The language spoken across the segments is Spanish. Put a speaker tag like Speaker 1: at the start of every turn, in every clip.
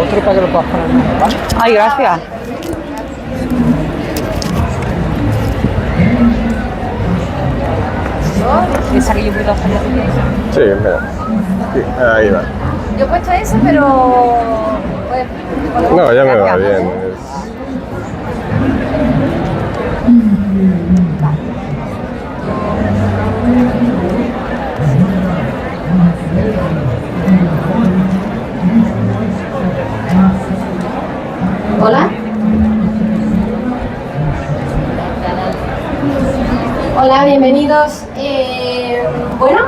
Speaker 1: Otro para que lo puedas poner, ¿vale?
Speaker 2: Ay, gracias. Esa que yo puedo hacer.
Speaker 3: Sí, mira. Sí, ahí va.
Speaker 4: Yo he puesto ese, pero... Pues,
Speaker 3: No, ya me va
Speaker 4: gracias.
Speaker 3: bien.
Speaker 4: Hola. Hola, bienvenidos. Bueno,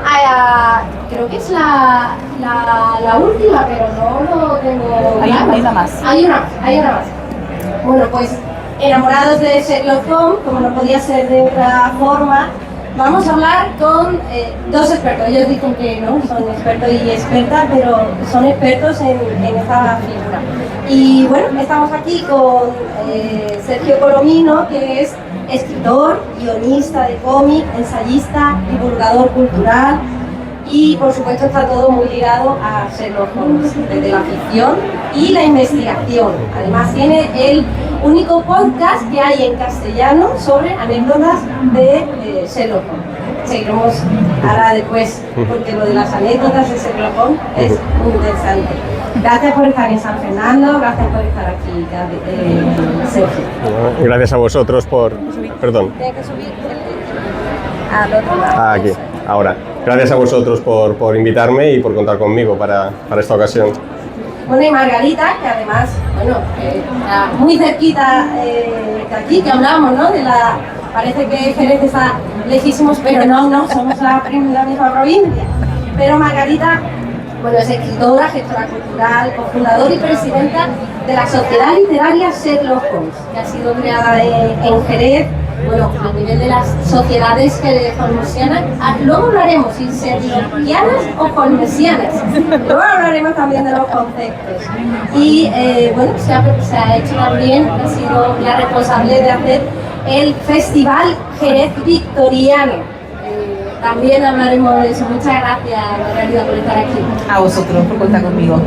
Speaker 4: creo que es la última, pero no lo tengo claro.
Speaker 2: Hay una más.
Speaker 4: Hay una más. Bueno, pues enamorados de Sherlock Holmes, como no podía ser de otra forma, vamos a hablar con dos expertos. Ellos dicen que no, son expertos y expertas, pero son expertos en esta figura. Y bueno, estamos aquí con Sergio Colomino, que es escritor, guionista de cómic, ensayista, divulgador cultural y por supuesto está todo muy ligado a Sherlock Holmes, desde la ficción y la investigación. Además tiene el único podcast que hay en castellano sobre anécdotas de Sherlock Holmes. Seguiremos ahora después, porque lo de las anécdotas de Sherlock Holmes es muy interesante. Gracias por estar en San Fernando, gracias por estar aquí, Sergio.
Speaker 3: Gracias a vosotros por... Perdón.
Speaker 4: Tiene que subir al otro lado.
Speaker 3: Aquí, ahora. Gracias a vosotros por invitarme y por contar conmigo para esta ocasión.
Speaker 4: Bueno, y Margarita, que además, bueno, está muy cerquita de aquí, que hablamos, ¿no? Parece que Jerez está lejísimos, pero no, somos la misma provincia. Pero Margarita, bueno, es escritora, gestora cultural, cofundadora y presidenta de la Sociedad Literaria Sherlock Holmes, que ha sido creada en Jerez, bueno, a nivel de las sociedades holmesianas. Luego hablaremos si sherlockianas o holmesianas. Luego hablaremos también de los conceptos. Y bueno, se ha hecho también, ha sido la responsable de hacer el Festival Jerez Victoriano. También hablaremos de eso. Muchas gracias, Margarita, por estar aquí.
Speaker 2: A vosotros por contar conmigo.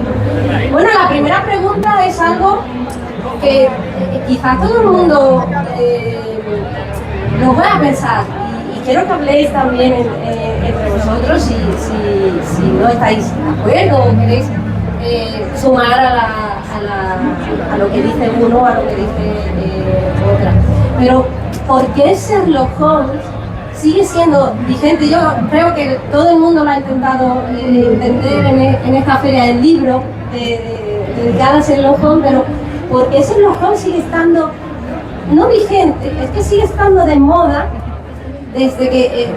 Speaker 4: Bueno, la primera pregunta es algo que quizás todo el mundo lo pueda pensar y quiero que habléis también entre vosotros si no estáis de acuerdo o queréis sumar a lo que dice uno, a lo que dice otra. Pero, ¿por qué Sherlock Holmes sigue siendo vigente? Yo creo que todo el mundo lo ha intentado entender en esta feria del libro dedicada a Sherlock Holmes, pero ¿por qué Sherlock Holmes sigue estando no vigente? Es que sigue estando de moda desde que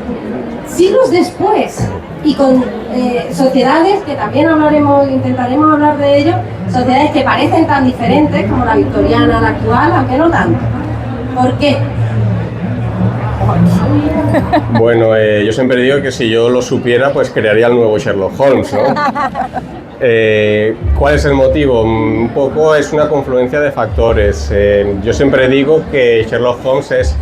Speaker 4: siglos después y con sociedades que también intentaremos hablar de ello, sociedades que parecen tan diferentes como la victoriana, la actual, aunque no tanto. ¿Por qué?
Speaker 3: Bueno, yo siempre digo que si yo lo supiera, pues crearía el nuevo Sherlock Holmes, ¿no? ¿Cuál es el motivo? Un poco es una confluencia de factores. Yo siempre digo que Sherlock Holmes es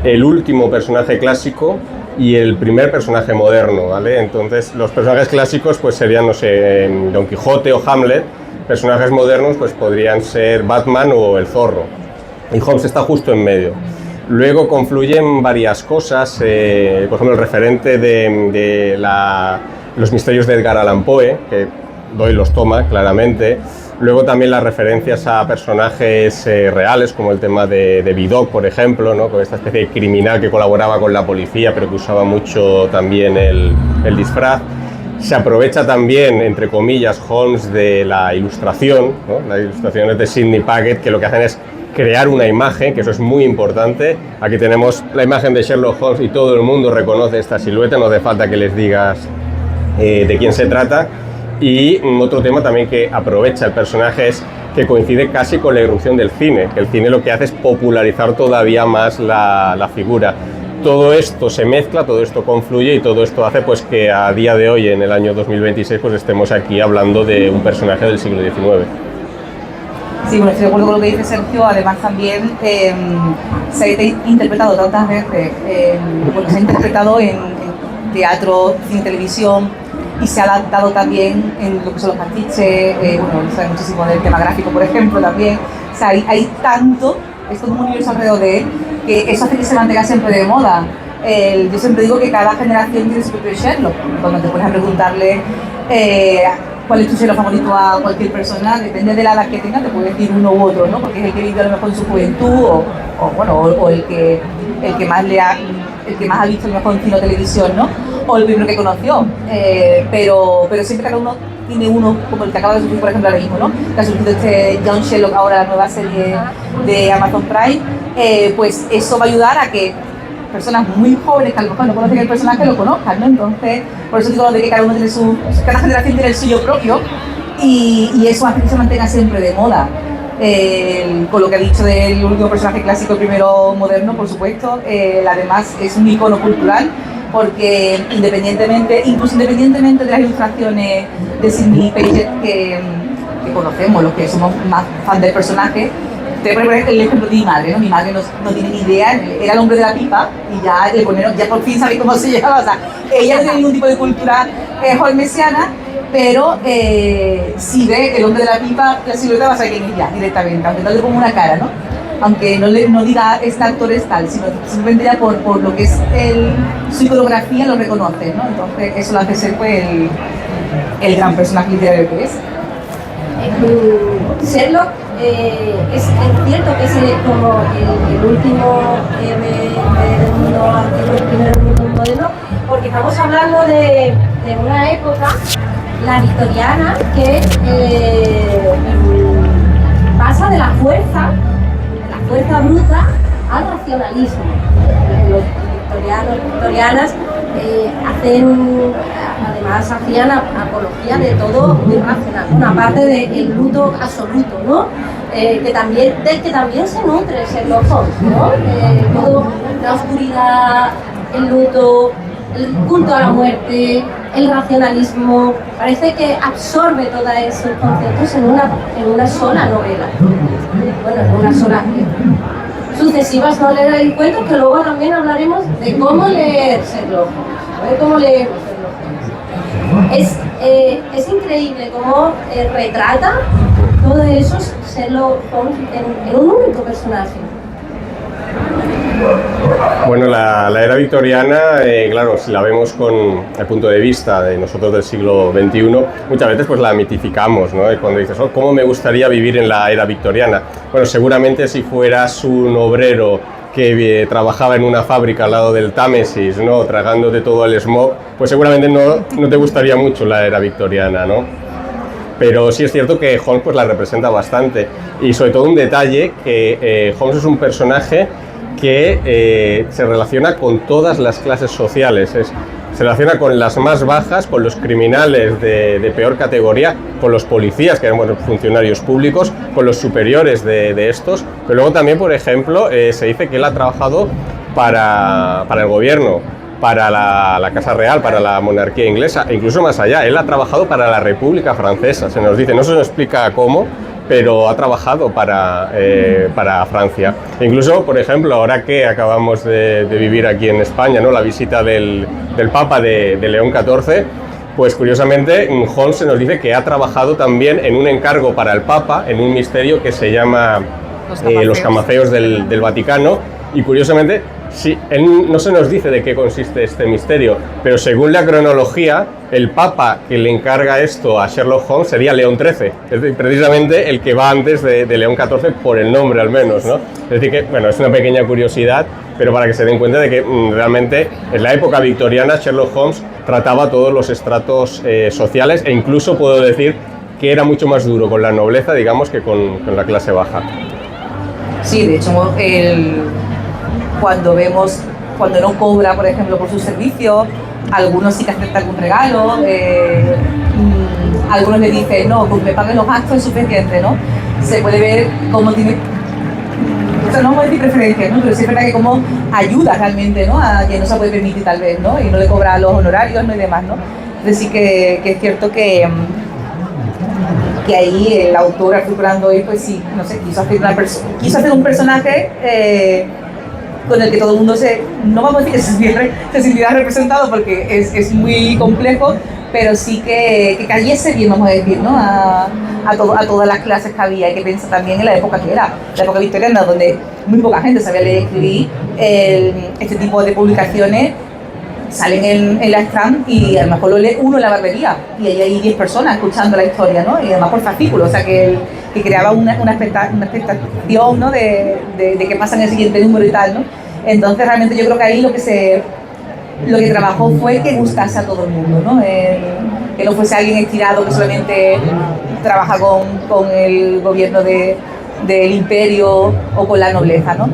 Speaker 3: el último personaje clásico y el primer personaje moderno, ¿vale? Entonces, los personajes clásicos pues serían, no sé, Don Quijote o Hamlet. Personajes modernos pues podrían ser Batman o el Zorro. Y Holmes está justo en medio. Luego confluyen varias cosas, por ejemplo, el referente de los misterios de Edgar Allan Poe, que Doyle los toma claramente. Luego también las referencias a personajes reales, como el tema de Vidocq, por ejemplo, ¿no? Con esta especie de criminal que colaboraba con la policía, pero que usaba mucho también el disfraz. Se aprovecha también, entre comillas, Holmes de la ilustración, ¿no? Las ilustraciones de Sidney Paget, que lo que hacen es crear una imagen, que eso es muy importante. Aquí tenemos la imagen de Sherlock Holmes y todo el mundo reconoce esta silueta, no hace falta que les digas de quién se trata. Y otro tema también que aprovecha el personaje es que coincide casi con la irrupción del cine, que el cine lo que hace es popularizar todavía más la figura. Todo esto se mezcla, todo esto confluye y todo esto hace pues que a día de hoy, en el año 2026, pues estemos aquí hablando de un personaje del siglo XIX.
Speaker 2: Sí, bueno, estoy de acuerdo con lo que dice Sergio. Además también se ha interpretado tantas veces, porque se ha interpretado en teatro, cine, televisión, y se ha adaptado también en lo que son los pastiches, bueno, sabe muchísimo del tema gráfico, por ejemplo, también. O sea, hay tanto, es todo un universo alrededor de él, que eso hace que se mantenga siempre de moda. Yo siempre digo que cada generación tiene su propio Sherlock. Cuando te pones a preguntarle cuál es tu Sherlock favorito a cualquier persona, depende de la edad que tenga, te puede decir uno u otro, ¿no? Porque es el que vivió a lo mejor en su juventud o el que más ha visto a lo mejor en cine o televisión, ¿no? O el primero que conoció. Pero siempre cada uno tiene uno, como el que acaba de surgir, por ejemplo, ahora mismo, ¿no? Que ha surgido Young Sherlock, ahora la nueva serie de Amazon Prime, pues eso va a ayudar a que personas muy jóvenes que a lo mejor no conocen el personaje lo conozcan, ¿no? Entonces, por eso digo lo de que cada generación tiene el suyo propio y eso hace que se mantenga siempre de moda. Con lo que ha dicho del último personaje clásico, el primero moderno, por supuesto, además es un icono cultural porque incluso independientemente de las ilustraciones de Sidney Paget que conocemos, los que somos más fan del personaje, te voy a poner el ejemplo de mi madre, ¿no? Mi madre no tiene ni idea, era el hombre de la pipa y ya por fin sabéis cómo se llama. O sea, ella no tiene ningún tipo de cultura holmesiana, pero si ve el hombre de la pipa, la silueta va a saber quién es ya directamente, aunque no le ponga una cara, ¿no? Aunque no diga este actor es tal, sino simplemente ya por lo que es su iconografía lo reconoce, ¿no? Entonces eso lo hace ser pues el gran personaje literario que es.
Speaker 4: Sherlock es cierto que es como el último del mundo antiguo, el primero del mundo moderno, porque estamos hablando de una época, la victoriana, que pasa de la fuerza bruta al racionalismo. Los victorianas hacían apología de todo muy racional, una parte del luto absoluto, ¿no? Del que también se nutre Sherlock Holmes, ¿no? Todo la oscuridad, el luto, el culto a la muerte, el racionalismo, parece que absorbe todos esos conceptos en una sola novela. Bueno, en una sola. Sucesivas novelas y cuentos, que luego también hablaremos de cómo leer Sherlock Holmes, cómo leer Sherlock Holmes. Es increíble cómo retrata todos esos Sherlock Holmes en un único personaje.
Speaker 3: Bueno, la era victoriana, claro, si la vemos con el punto de vista de nosotros del siglo XXI, muchas veces pues la mitificamos, ¿no? Y cuando dices, ¿cómo me gustaría vivir en la era victoriana? Bueno, seguramente si fueras un obrero que trabajaba en una fábrica al lado del Támesis, ¿no? Tragándote todo el smog, pues seguramente no te gustaría mucho la era victoriana, ¿no? Pero sí es cierto que Holmes pues la representa bastante, y sobre todo un detalle, que Holmes es un personaje que se relaciona con todas las clases sociales, se relaciona con las más bajas, con los criminales de peor categoría, con los policías, que eran funcionarios públicos, con los superiores de estos, pero luego también, por ejemplo, se dice que él ha trabajado para el gobierno, para la Casa Real, para la monarquía inglesa, e incluso más allá, él ha trabajado para la República Francesa, se nos dice, no se nos explica cómo, pero ha trabajado para Francia. Incluso, por ejemplo, ahora que acabamos de vivir aquí en España, ¿no? La visita del Papa de León XIV, pues curiosamente Holmes se nos dice que ha trabajado también en un encargo para el Papa, en un misterio que se llama los Camafeos del Vaticano, y curiosamente, sí, él no se nos dice de qué consiste este misterio, pero según la cronología, el Papa que le encarga esto a Sherlock Holmes sería León XIII, es decir, precisamente el que va antes de León XIV, por el nombre al menos, ¿no? Es decir que, bueno, es una pequeña curiosidad, pero para que se den cuenta de que realmente en la época victoriana Sherlock Holmes trataba todos los estratos sociales, e incluso puedo decir que era mucho más duro con la nobleza, digamos, que con la clase baja.
Speaker 2: Sí, de hecho, cuando no cobra, por ejemplo, por sus servicios, algunos sí que aceptan algún regalo, algunos le dicen, no, pues me paguen los gastos es suficiente, ¿no? Se puede ver cómo tiene, o sea, no voy a decir preferencias, ¿no? Pero sí es verdad que como ayuda realmente, ¿no? A quien no se puede permitir tal vez, ¿no? Y no le cobra los honorarios, ¿no? Y demás, ¿no? Entonces sí que es cierto que ahí el autor, Arthur Conan Doyle, pues sí, no sé, quiso hacer un personaje con el que todo el mundo no vamos a decir que se sintiera representado porque es muy complejo, pero sí que cayese bien, vamos a decir, ¿no? a todas las clases que había. Hay que pensar también en la época que era, la época victoriana, donde muy poca gente sabía leer y escribir. Este tipo de publicaciones salen en la Strand y a lo mejor lo lee uno en la barbería y ahí hay 10 personas escuchando la historia, ¿no? Y además por fascículo, o sea que creaba una expectación, ¿no? de qué pasa en el siguiente número y tal, ¿no? Entonces realmente yo creo que ahí lo que trabajó fue que gustase a todo el mundo, ¿no? Que no fuese alguien estirado que solamente trabaja con el gobierno del imperio o con la nobleza, ¿no?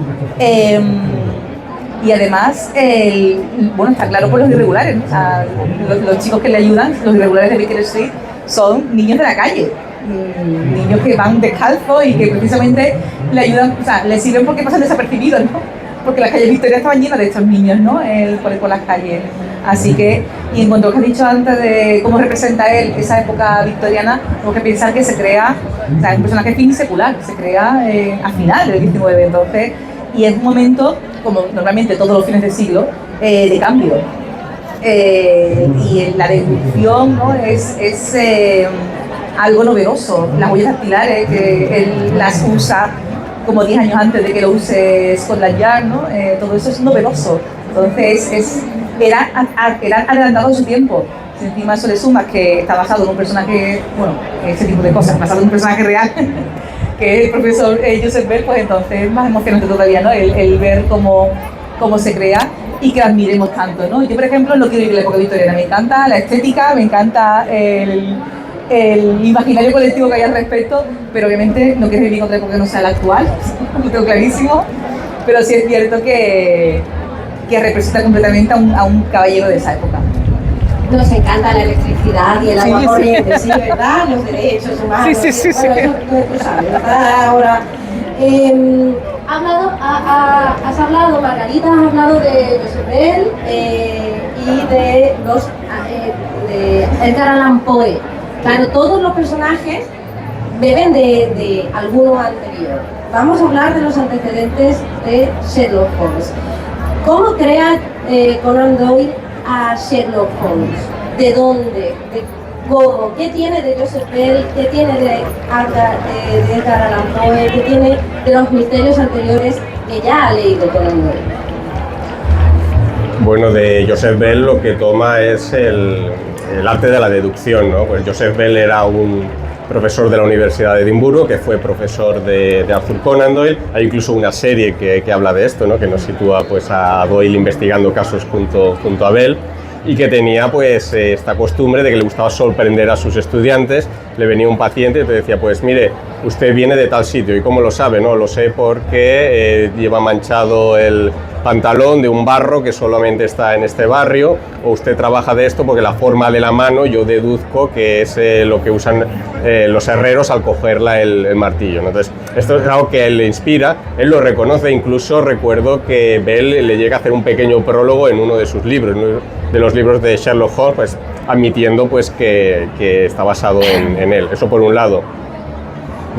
Speaker 2: Y además, bueno, está claro por los irregulares, ¿no? O sea, los chicos que le ayudan, los irregulares de Baker Street, son niños de la calle, niños que van descalzos y que precisamente le ayudan, o sea, le sirven porque pasan desapercibidos, ¿no? Porque las calles Victoria estaban llenas de estos niños, ¿no? Por las calles. Así que, y en cuanto a lo que has dicho antes de cómo representa él esa época victoriana, tengo que pensar que se crea, o sea, es un personaje fin secular, se crea a final del XIX, entonces, y es un momento, como normalmente todos los fines del siglo, de cambio. Y la deducción, ¿no? es algo novedoso. Las huellas dactilares, que él las usa como 10 años antes de que lo use Scotland Yard, ¿no? Todo eso es novedoso. Entonces, era adelantado en su tiempo. Si encima eso le sumas que está basado en un personaje, bueno, ese tipo de cosas, basado en un personaje real, que es el profesor Joseph Bell, pues entonces es más emocionante todavía, ¿no? El ver cómo se crea y que admiremos tanto, ¿no? Yo, por ejemplo, no quiero ir a la época victoriana, me encanta la estética, me encanta el imaginario colectivo que hay al respecto, pero obviamente no quiero vivir en otra época que no sea la actual, lo tengo clarísimo, pero sí es cierto que representa completamente a un caballero de esa época.
Speaker 4: Nos encanta la electricidad y el agua corriente, sí, ¿verdad? Los derechos humanos.
Speaker 2: Sí.
Speaker 4: Bueno, eso tú sabes, ¿verdad? Ahora, has hablado, Margarita, has hablado de Joseph Bell y de Edgar Allan Poe. Claro, todos los personajes beben de alguno anterior. Vamos a hablar de los antecedentes de Sherlock Holmes. ¿Cómo crea Conan Doyle a Sherlock Holmes? ¿De dónde? ¿De cómo? ¿Qué tiene de Joseph Bell? ¿Qué tiene de Edgar Allan Poe? ¿Qué tiene de los misterios anteriores que ya ha leído Conan Doyle?
Speaker 3: Bueno, de Joseph Bell lo que toma es el arte de la deducción, ¿no? Pues Joseph Bell era un profesor de la Universidad de Edimburgo, que fue profesor de Arthur Conan Doyle. Hay incluso una serie que habla de esto, ¿no? Que nos sitúa pues, a Doyle investigando casos junto a Bell, y que tenía pues esta costumbre de que le gustaba sorprender a sus estudiantes. Le venía un paciente y te decía, pues mire, usted viene de tal sitio. ¿Y cómo lo sabe? No, lo sé porque lleva manchado el pantalón de un barro que solamente está en este barrio, o usted trabaja de esto porque la forma de la mano yo deduzco que es lo que usan los herreros al cogerla el martillo, ¿no? Entonces, esto es algo que a él le inspira, él lo reconoce. Incluso recuerdo que Bell le llega a hacer un pequeño prólogo en uno de sus libros, uno de los libros de Sherlock Holmes, pues, admitiendo pues, que está basado en él. Eso por un lado.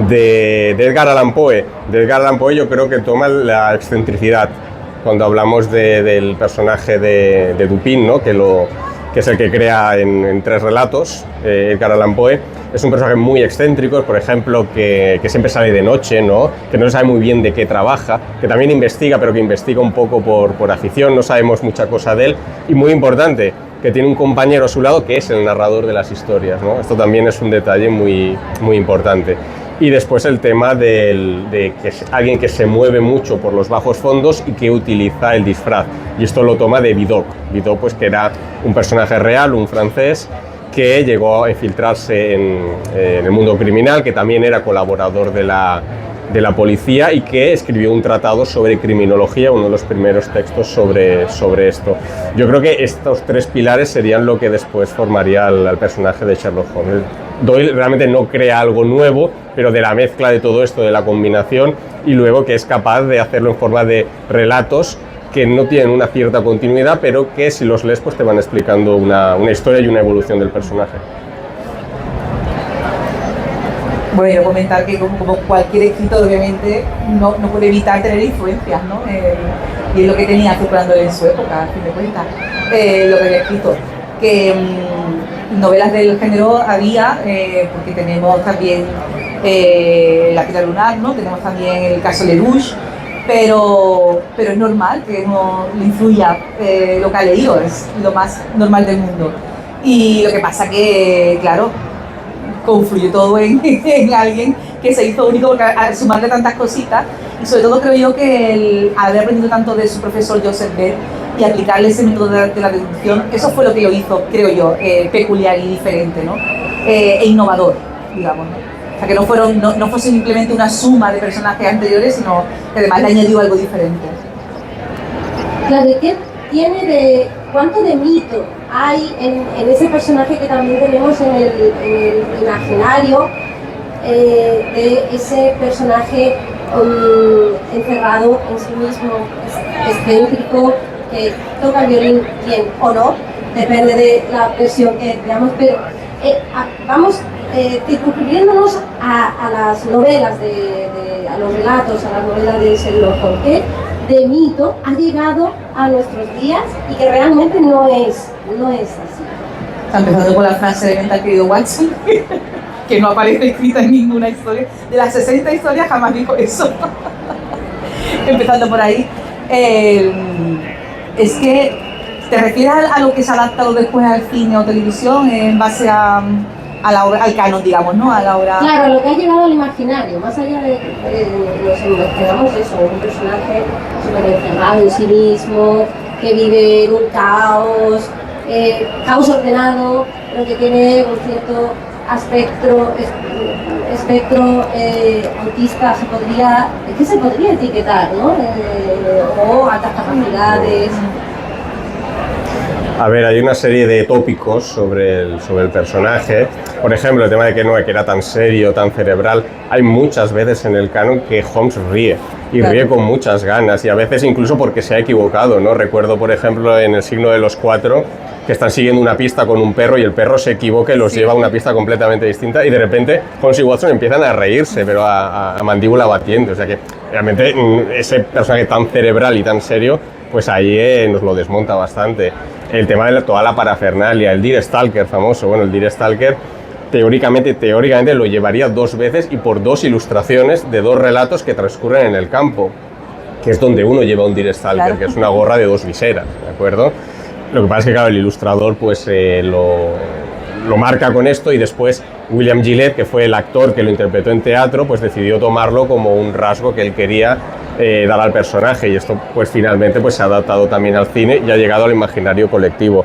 Speaker 3: De Edgar Allan Poe. De Edgar Allan Poe yo creo que toma la excentricidad. Cuando hablamos del personaje de Dupin, ¿no? que es el que crea en 3 relatos, Edgar Allan Poe, es un personaje muy excéntrico, por ejemplo, que siempre sale de noche, ¿no? Que no se sabe muy bien de qué trabaja, que también investiga, pero que investiga un poco por afición, no sabemos mucha cosa de él, y muy importante, que tiene un compañero a su lado que es el narrador de las historias, ¿no? Esto también es un detalle muy, muy importante. Y después el tema de que es alguien que se mueve mucho por los bajos fondos y que utiliza el disfraz. Y esto lo toma de Vidocq. Vidocq, pues, que era un personaje real, un francés, que llegó a infiltrarse en el mundo criminal, que también era colaborador de la policía y que escribió un tratado sobre criminología, uno de los primeros textos sobre esto. Yo creo que estos 3 pilares serían lo que después formaría al personaje de Sherlock Holmes. Doyle realmente no crea algo nuevo, pero de la mezcla de todo esto, de la combinación, y luego que es capaz de hacerlo en forma de relatos que no tienen una cierta continuidad, pero que si los lees pues te van explicando una historia y una evolución del personaje.
Speaker 2: Bueno, yo comentar que como cualquier escritor, obviamente, no puede evitar tener influencias, ¿no? y es lo que tenía circulándole en su época, a fin de cuentas, lo que había escrito. Que novelas del género había, porque tenemos también La Piedra Lunar, ¿no? Tenemos también el caso Lelouch, pero es normal que uno le influya lo que ha leído, es lo más normal del mundo. Y lo que pasa que, claro, confluye todo en alguien que se hizo único porque al sumarle tantas cositas, y sobre todo creo yo que el haber aprendido tanto de su profesor Joseph Bell y aplicarle ese método de la deducción, eso fue lo que lo hizo, creo yo, peculiar y diferente, ¿no? E innovador, digamos, ¿no? O sea, que no fue simplemente una suma de personajes anteriores, sino que además le añadió algo diferente.
Speaker 4: Claro, ¿qué tiene cuánto de mito hay en ese personaje que también tenemos en el imaginario, de ese personaje encerrado en sí mismo, excéntrico, que toca el violín bien o no, depende de la versión que veamos, pero vamos circunscribiéndonos a las novelas, a los relatos, a las novelas de Sherlock Holmes, que de mito ha llegado a nuestros días y que realmente no es así.
Speaker 2: Empezando por la frase elemental querido Watson, que no aparece escrita en ninguna historia. De las 60 historias jamás dijo eso. Empezando por ahí. Es que te refieres a lo que se ha adaptado después al cine o televisión en base a la obra, al canon, digamos, ¿no? A la obra.
Speaker 4: Claro, lo que ha llegado al imaginario, más allá de nos imaginamos eso, un personaje súper encerrado en sí mismo, que vive en un caos ordenado, pero que tiene un cierto espectro autista, se podría etiquetar, ¿no? O altas capacidades.
Speaker 3: A ver, hay una serie de tópicos sobre el personaje. Por ejemplo, el tema de que era tan serio, tan cerebral. Hay muchas veces en el canon que Holmes ríe, y claro, ríe con muchas ganas, y a veces incluso porque se ha equivocado, ¿no? Recuerdo, por ejemplo, en El signo de los cuatro, que están siguiendo una pista con un perro y el perro se equivoca y los lleva a una pista completamente distinta, y de repente Holmes y Watson empiezan a reírse, pero a mandíbula batiente. O sea que realmente ese personaje tan cerebral y tan serio, pues ahí nos lo desmonta bastante. El tema de toda la parafernalia, el Deer Stalker famoso. Bueno, el Deer Stalker teóricamente lo llevaría 2 veces y por 2 ilustraciones de 2 relatos que transcurren en el campo, que es donde uno lleva un Deer Stalker, claro, que es una gorra de 2 viseras, ¿de acuerdo? Lo que pasa es que, claro, el ilustrador pues lo marca con esto, y después William Gillette, que fue el actor que lo interpretó en teatro, pues decidió tomarlo como un rasgo que él quería dar al personaje, y esto pues finalmente pues se ha adaptado también al cine y ha llegado al imaginario colectivo.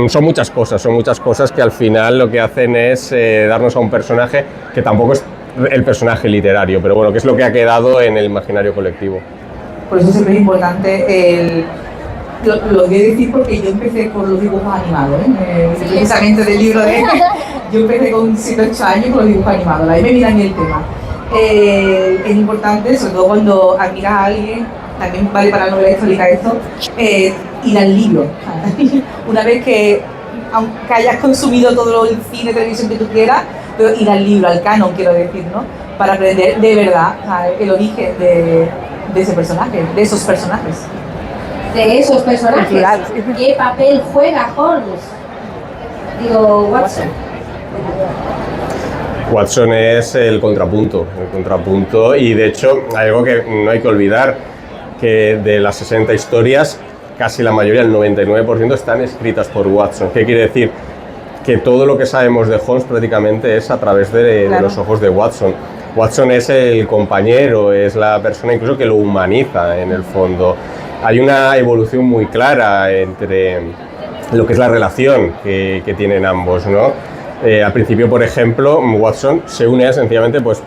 Speaker 3: Son muchas cosas que al final lo que hacen es darnos a un personaje que tampoco es el personaje literario, pero bueno, que es lo que ha quedado en el imaginario colectivo.
Speaker 2: Por eso siempre es importante lo voy a decir porque yo empecé con los dibujos animados, precisamente del libro de... Yo empecé con 7 o 8 años con los dibujos animados, ahí me miran el tema. Es importante, sobre todo cuando admiras a alguien, también vale para la novela histórica esto, ir al libro. Una vez que, aunque hayas consumido todo el cine, televisión que tú quieras, pero ir al libro, al canon, quiero decir, ¿no? Para aprender de verdad el origen de ese personaje, de esos personajes.
Speaker 4: De esos personajes. Claro. ¿Qué papel juega Holmes? Digo, Watson.
Speaker 3: Watson es el contrapunto, y de hecho algo que no hay que olvidar, que de las 60 historias, casi la mayoría, el 99%, están escritas por Watson. ¿Qué quiere decir? Que todo lo que sabemos de Holmes prácticamente es a través de los ojos de Watson. Watson es el compañero, es la persona incluso que lo humaniza en el fondo. Hay una evolución muy clara entre lo que es la relación que tienen ambos, ¿no? Al principio, por ejemplo, Watson se une sencillamente, pues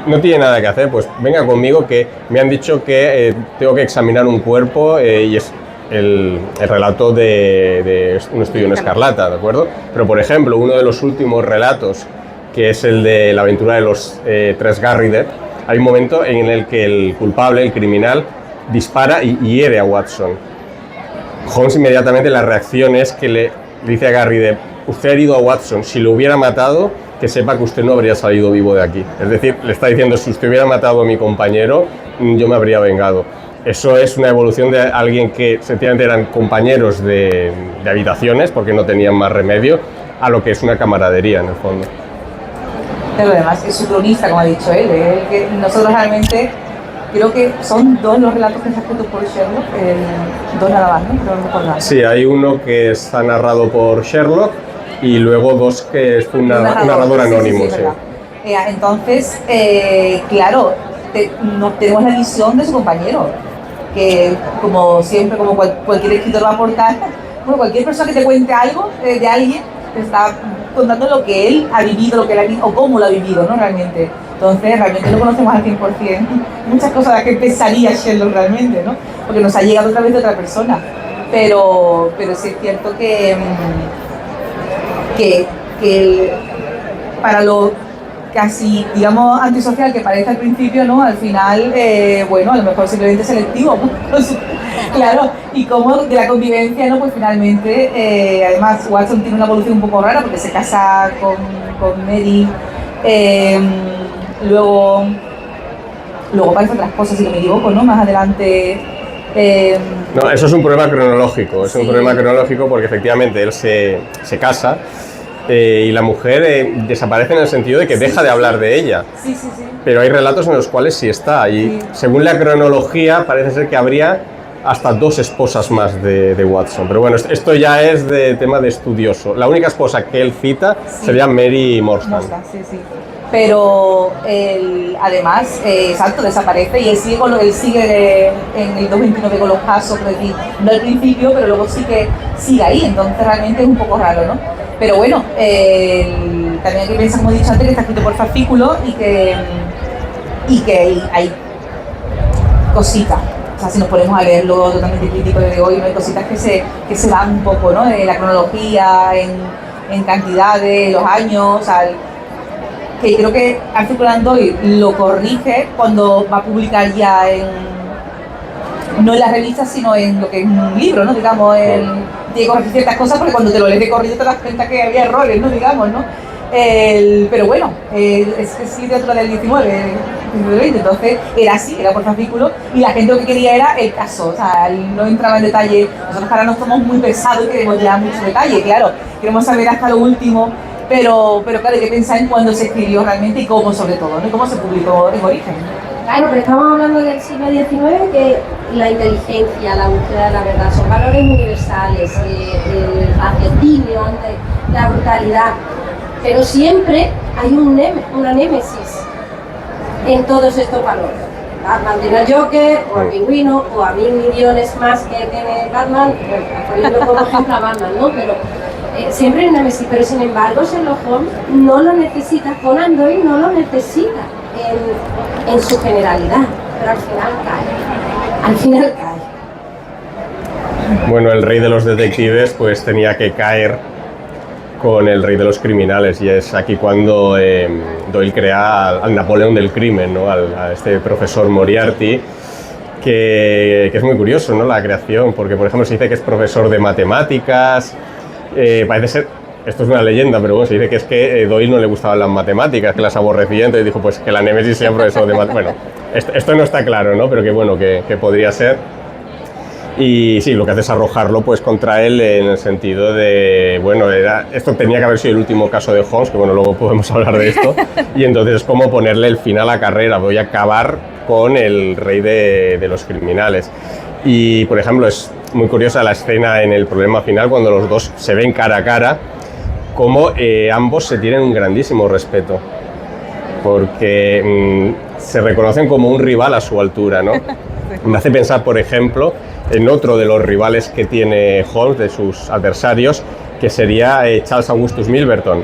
Speaker 3: no tiene nada que hacer, pues venga conmigo, que me han dicho que tengo que examinar un cuerpo, y es el relato de un estudio en escarlata, ¿de acuerdo? Pero, por ejemplo, uno de los últimos relatos, que es el de la aventura de los 3 Garrider, hay un momento en el que el culpable, el criminal, dispara y hiere a Watson. Holmes inmediatamente, la reacción es que le dice a Garrider: usted ha herido a Watson, si lo hubiera matado, que sepa que usted no habría salido vivo de aquí. Es decir, le está diciendo, si usted hubiera matado a mi compañero, yo me habría vengado. eso es una evolución de alguien que sencillamente eran compañeros de habitaciones porque no tenían más remedio, a lo que es una camaradería en el fondo.
Speaker 2: Pero además es su cronista, como ha dicho él, que nosotros realmente creo que son 2 los relatos que se han escrito por Sherlock, 2 nada más, ¿no? Pero no recuerdo.
Speaker 3: Sí, hay uno que está narrado por Sherlock y luego 2 que es un narrador anónimo.
Speaker 2: Sí. Entonces, claro, tenemos la visión de su compañero, que como siempre, como cualquier escritor va a aportar, bueno, cualquier persona que te cuente algo de alguien, te está contando lo que él ha vivido, lo que él ha vivido, o cómo lo ha vivido, ¿no? Realmente. Entonces, realmente lo conocemos al 100%. Muchas cosas de las que pensaría Sherlock realmente, ¿no? Porque nos ha llegado a través de otra persona. Pero sí es cierto que para lo casi, digamos, antisocial que parece al principio, ¿no? Al final, bueno, a lo mejor simplemente selectivo, ¿no? Claro, y como de la convivencia, ¿no? Pues finalmente, además Watson tiene una evolución un poco rara porque se casa con Mary, luego parece otras cosas, si no me equivoco, ¿no? Más adelante...
Speaker 3: No, eso es un problema cronológico, es un problema cronológico porque efectivamente él se casa y la mujer desaparece en el sentido de que deja de hablar de ella.
Speaker 2: Sí.
Speaker 3: Pero hay relatos en los cuales sí está y según la cronología parece ser que habría hasta 2 esposas más de Watson. Pero bueno, esto ya es de tema de estudioso. La única esposa que él cita sería Mary Morstan.
Speaker 2: Sí. Pero además, exacto, desaparece y él sigue en el 229 con los casos, no al principio, pero luego sí que sigue ahí, entonces realmente es un poco raro, ¿no? Pero bueno, también hay que pensar, como he dicho antes, que está escrito por fascículos y que hay cositas. O sea, si nos ponemos a leerlo totalmente crítico de hoy, hay cositas que se van un poco, ¿no? De la cronología, en cantidades, los años, o sea, que creo que Arthur Conan Doyle lo corrige cuando va a publicar ya no en las revistas, sino en lo que es un libro, ¿no? Digamos, tiene que corregir ciertas cosas porque cuando te lo lees de corrido te das cuenta que había errores, ¿no? Digamos, ¿no? Pero bueno, es literatura del 19, del 20, entonces era así, era por fascículo y la gente lo que quería era el caso, o sea, él no entraba en detalle. Nosotros ahora nos somos muy pesados y queremos ya mucho detalle, claro, queremos saber hasta lo último, pero claro, hay que pensar en cuándo se escribió realmente y cómo, sobre todo, ¿no? Y cómo se publicó en origen.
Speaker 4: Claro, pero estamos hablando del siglo XIX, que la inteligencia, la búsqueda de la verdad son valores universales, el raciocinio ante la brutalidad. Pero siempre hay una némesis en todos estos valores. Batman tiene el Joker, o el Pingüino, o a 1.000 millones más que tiene Batman, poniendo como ejemplo a Batman, ¿no? Pero siempre hay una némesis, pero sin embargo Sherlock Holmes no lo necesita, Conan Doyle no lo necesita en su generalidad, pero al final cae.
Speaker 3: Bueno, el rey de los detectives pues tenía que caer con el rey de los criminales y es aquí cuando Doyle crea al Napoleón del crimen, ¿no? A este profesor Moriarty, que es muy curioso, ¿no? La creación, porque por ejemplo se dice que es profesor de matemáticas, parece ser, esto es una leyenda, pero bueno, se dice que es que Doyle no le gustaban las matemáticas, que las aborrecía, entonces dijo pues que la Némesis sea profesor de matemáticas. Bueno, esto no está claro, ¿no? Pero que bueno, que podría ser. Y sí, lo que hace es arrojarlo pues contra él en el sentido de, bueno, esto tenía que haber sido el último caso de Holmes, que bueno, luego podemos hablar de esto, y entonces es como ponerle el fin a la carrera, voy a acabar con el rey de los criminales. Y, por ejemplo, es muy curiosa la escena en el problema final, cuando los dos se ven cara a cara, como ambos se tienen un grandísimo respeto, porque se reconocen como un rival a su altura, ¿no? Me hace pensar, por ejemplo, en otro de los rivales que tiene Holmes, de sus adversarios, que sería Charles Augustus Milverton,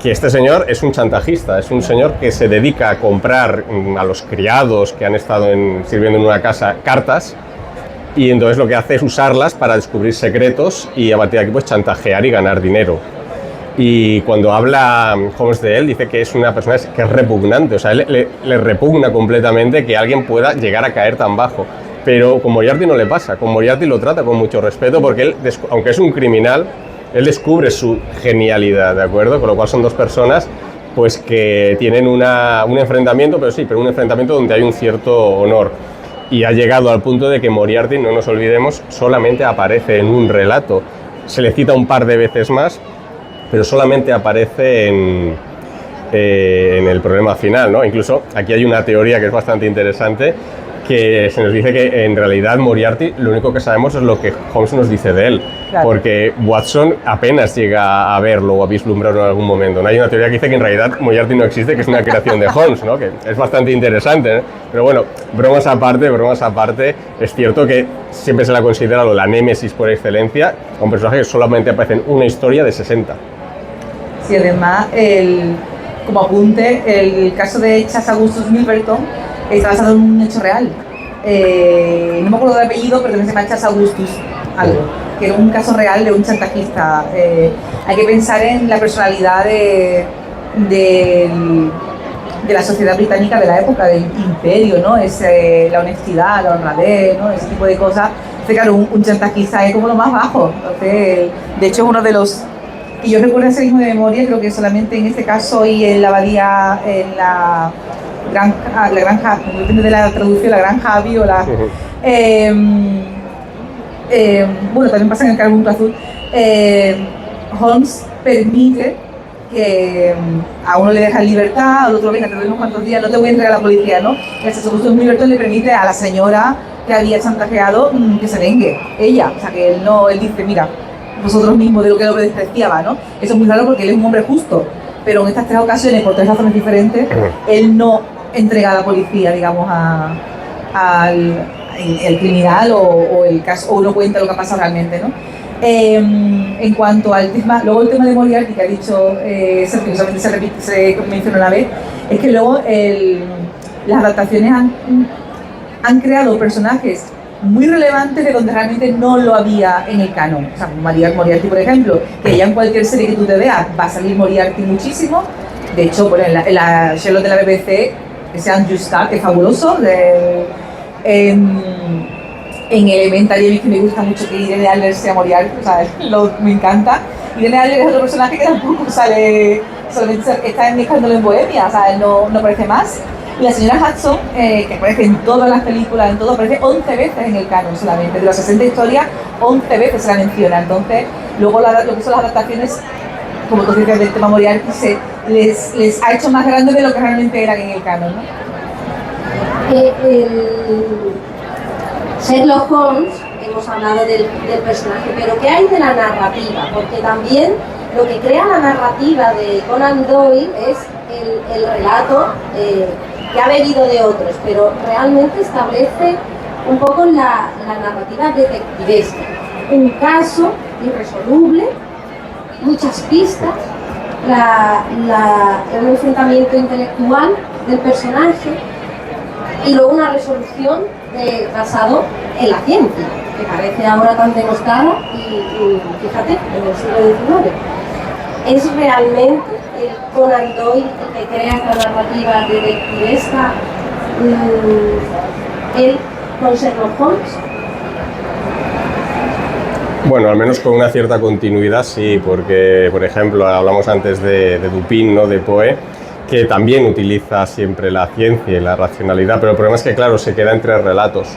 Speaker 3: que este señor es un chantajista, es un señor que se dedica a comprar a los criados que han estado sirviendo en una casa cartas, y entonces lo que hace es usarlas para descubrir secretos y a partir de aquí pues chantajear y ganar dinero. Y cuando habla Holmes de él, dice que es una persona que es repugnante, o sea, le repugna completamente que alguien pueda llegar a caer tan bajo. Pero con Moriarty no le pasa, con Moriarty lo trata con mucho respeto porque él, aunque es un criminal, él descubre su genialidad, ¿de acuerdo? Con lo cual son dos personas pues que tienen un enfrentamiento, pero un enfrentamiento donde hay un cierto honor. y ha llegado al punto de que Moriarty, no nos olvidemos, solamente aparece en un relato. Se le cita un par de veces más, pero solamente aparece en el problema final, ¿no? Incluso aquí hay una teoría que es bastante interesante, que se nos dice que en realidad Moriarty lo único que sabemos es lo que Holmes nos dice de él, claro, porque Watson apenas llega a verlo o a vislumbrarlo en algún momento, ¿no? Hay una teoría que dice que en realidad Moriarty no existe, que es una creación de Holmes, ¿no? Que es bastante interesante, ¿no? Pero bueno, bromas aparte, es cierto que siempre se la ha considerado la némesis por excelencia, a un personaje que solamente aparece en una historia de 60.
Speaker 2: Sí, además, como apunte, el caso de Chas Augustus Milverton está basado en un hecho real. No me acuerdo del apellido, pero también se llama Chas Augustus algo, que era un caso real de un chantajista. Hay que pensar en la personalidad de la sociedad británica de la época, del imperio, ¿no? La honestidad, la honradez, ¿no? Ese tipo de cosas. Entonces, claro, un chantajista es como lo más bajo. Entonces, de hecho, es uno de los... Y yo recuerdo ese mismo de memoria, creo que solamente en este caso y en la abadía, en la granja, depende de la traducción, la granja Abbey o la... bueno, también pasa en el Carbunco Azul. Holmes permite que a uno le deja en libertad, al otro venga, te doy unos cuantos días, no te voy a entregar a la policía, ¿no? Y el Augustus Milverton le permite a la señora que había chantajeado que se vengue, ella. O sea, que él dice, mira, vosotros mismos de lo que lo despreciaba, ¿no? Eso es muy raro porque él es un hombre justo, pero en estas tres ocasiones, por tres razones diferentes, él no entrega a la policía, digamos, al criminal o el caso, o no cuenta lo que ha pasado realmente, ¿no? En cuanto al tema, luego el tema de Moriarty que ha dicho Sergio, solamente se menciona una vez, es que luego las adaptaciones han creado personajes muy relevantes de donde realmente no lo había en el canon. O sea, Moriarty, por ejemplo, que ya en cualquier serie que tú te veas va a salir Moriarty muchísimo. De hecho, bueno, en la Sherlock de la BBC, ese Andrew Stark, que es fabuloso. En Elementary, que me gusta mucho que Irene Adler sea Moriarty, o sea, me encanta. Irene Adler es otro personaje que tampoco sale, solamente está en Escándalo en Bohemia, o sea, no aparece más. Y la señora Hudson, que aparece en todas las películas, en todo, aparece 11 veces en el canon solamente. De las 60 historias, 11 veces se la menciona. Entonces, luego lo que son las adaptaciones, como tú dices, del tema Moriarty, les ha hecho más grandes de lo que realmente eran en el canon, ¿no?
Speaker 4: Sherlock Holmes, hemos hablado del personaje, pero ¿qué hay de la narrativa? Porque también lo que crea la narrativa de Conan Doyle es el relato que ha bebido de otros, pero realmente establece un poco la narrativa detectivesca. Un caso irresoluble, muchas pistas, un enfrentamiento intelectual del personaje y luego una resolución basado en la ciencia, que parece ahora tan denostada y fíjate, en el siglo XIX. ¿Es realmente el Conan Doyle el que crea esta narrativa detectivesca, él con Sherlock Holmes?
Speaker 3: Bueno, al menos con una cierta continuidad sí, porque, por ejemplo, hablamos antes de Dupin, ¿no? De Poe, que también utiliza siempre la ciencia y la racionalidad, pero el problema es que, claro, se queda entre relatos.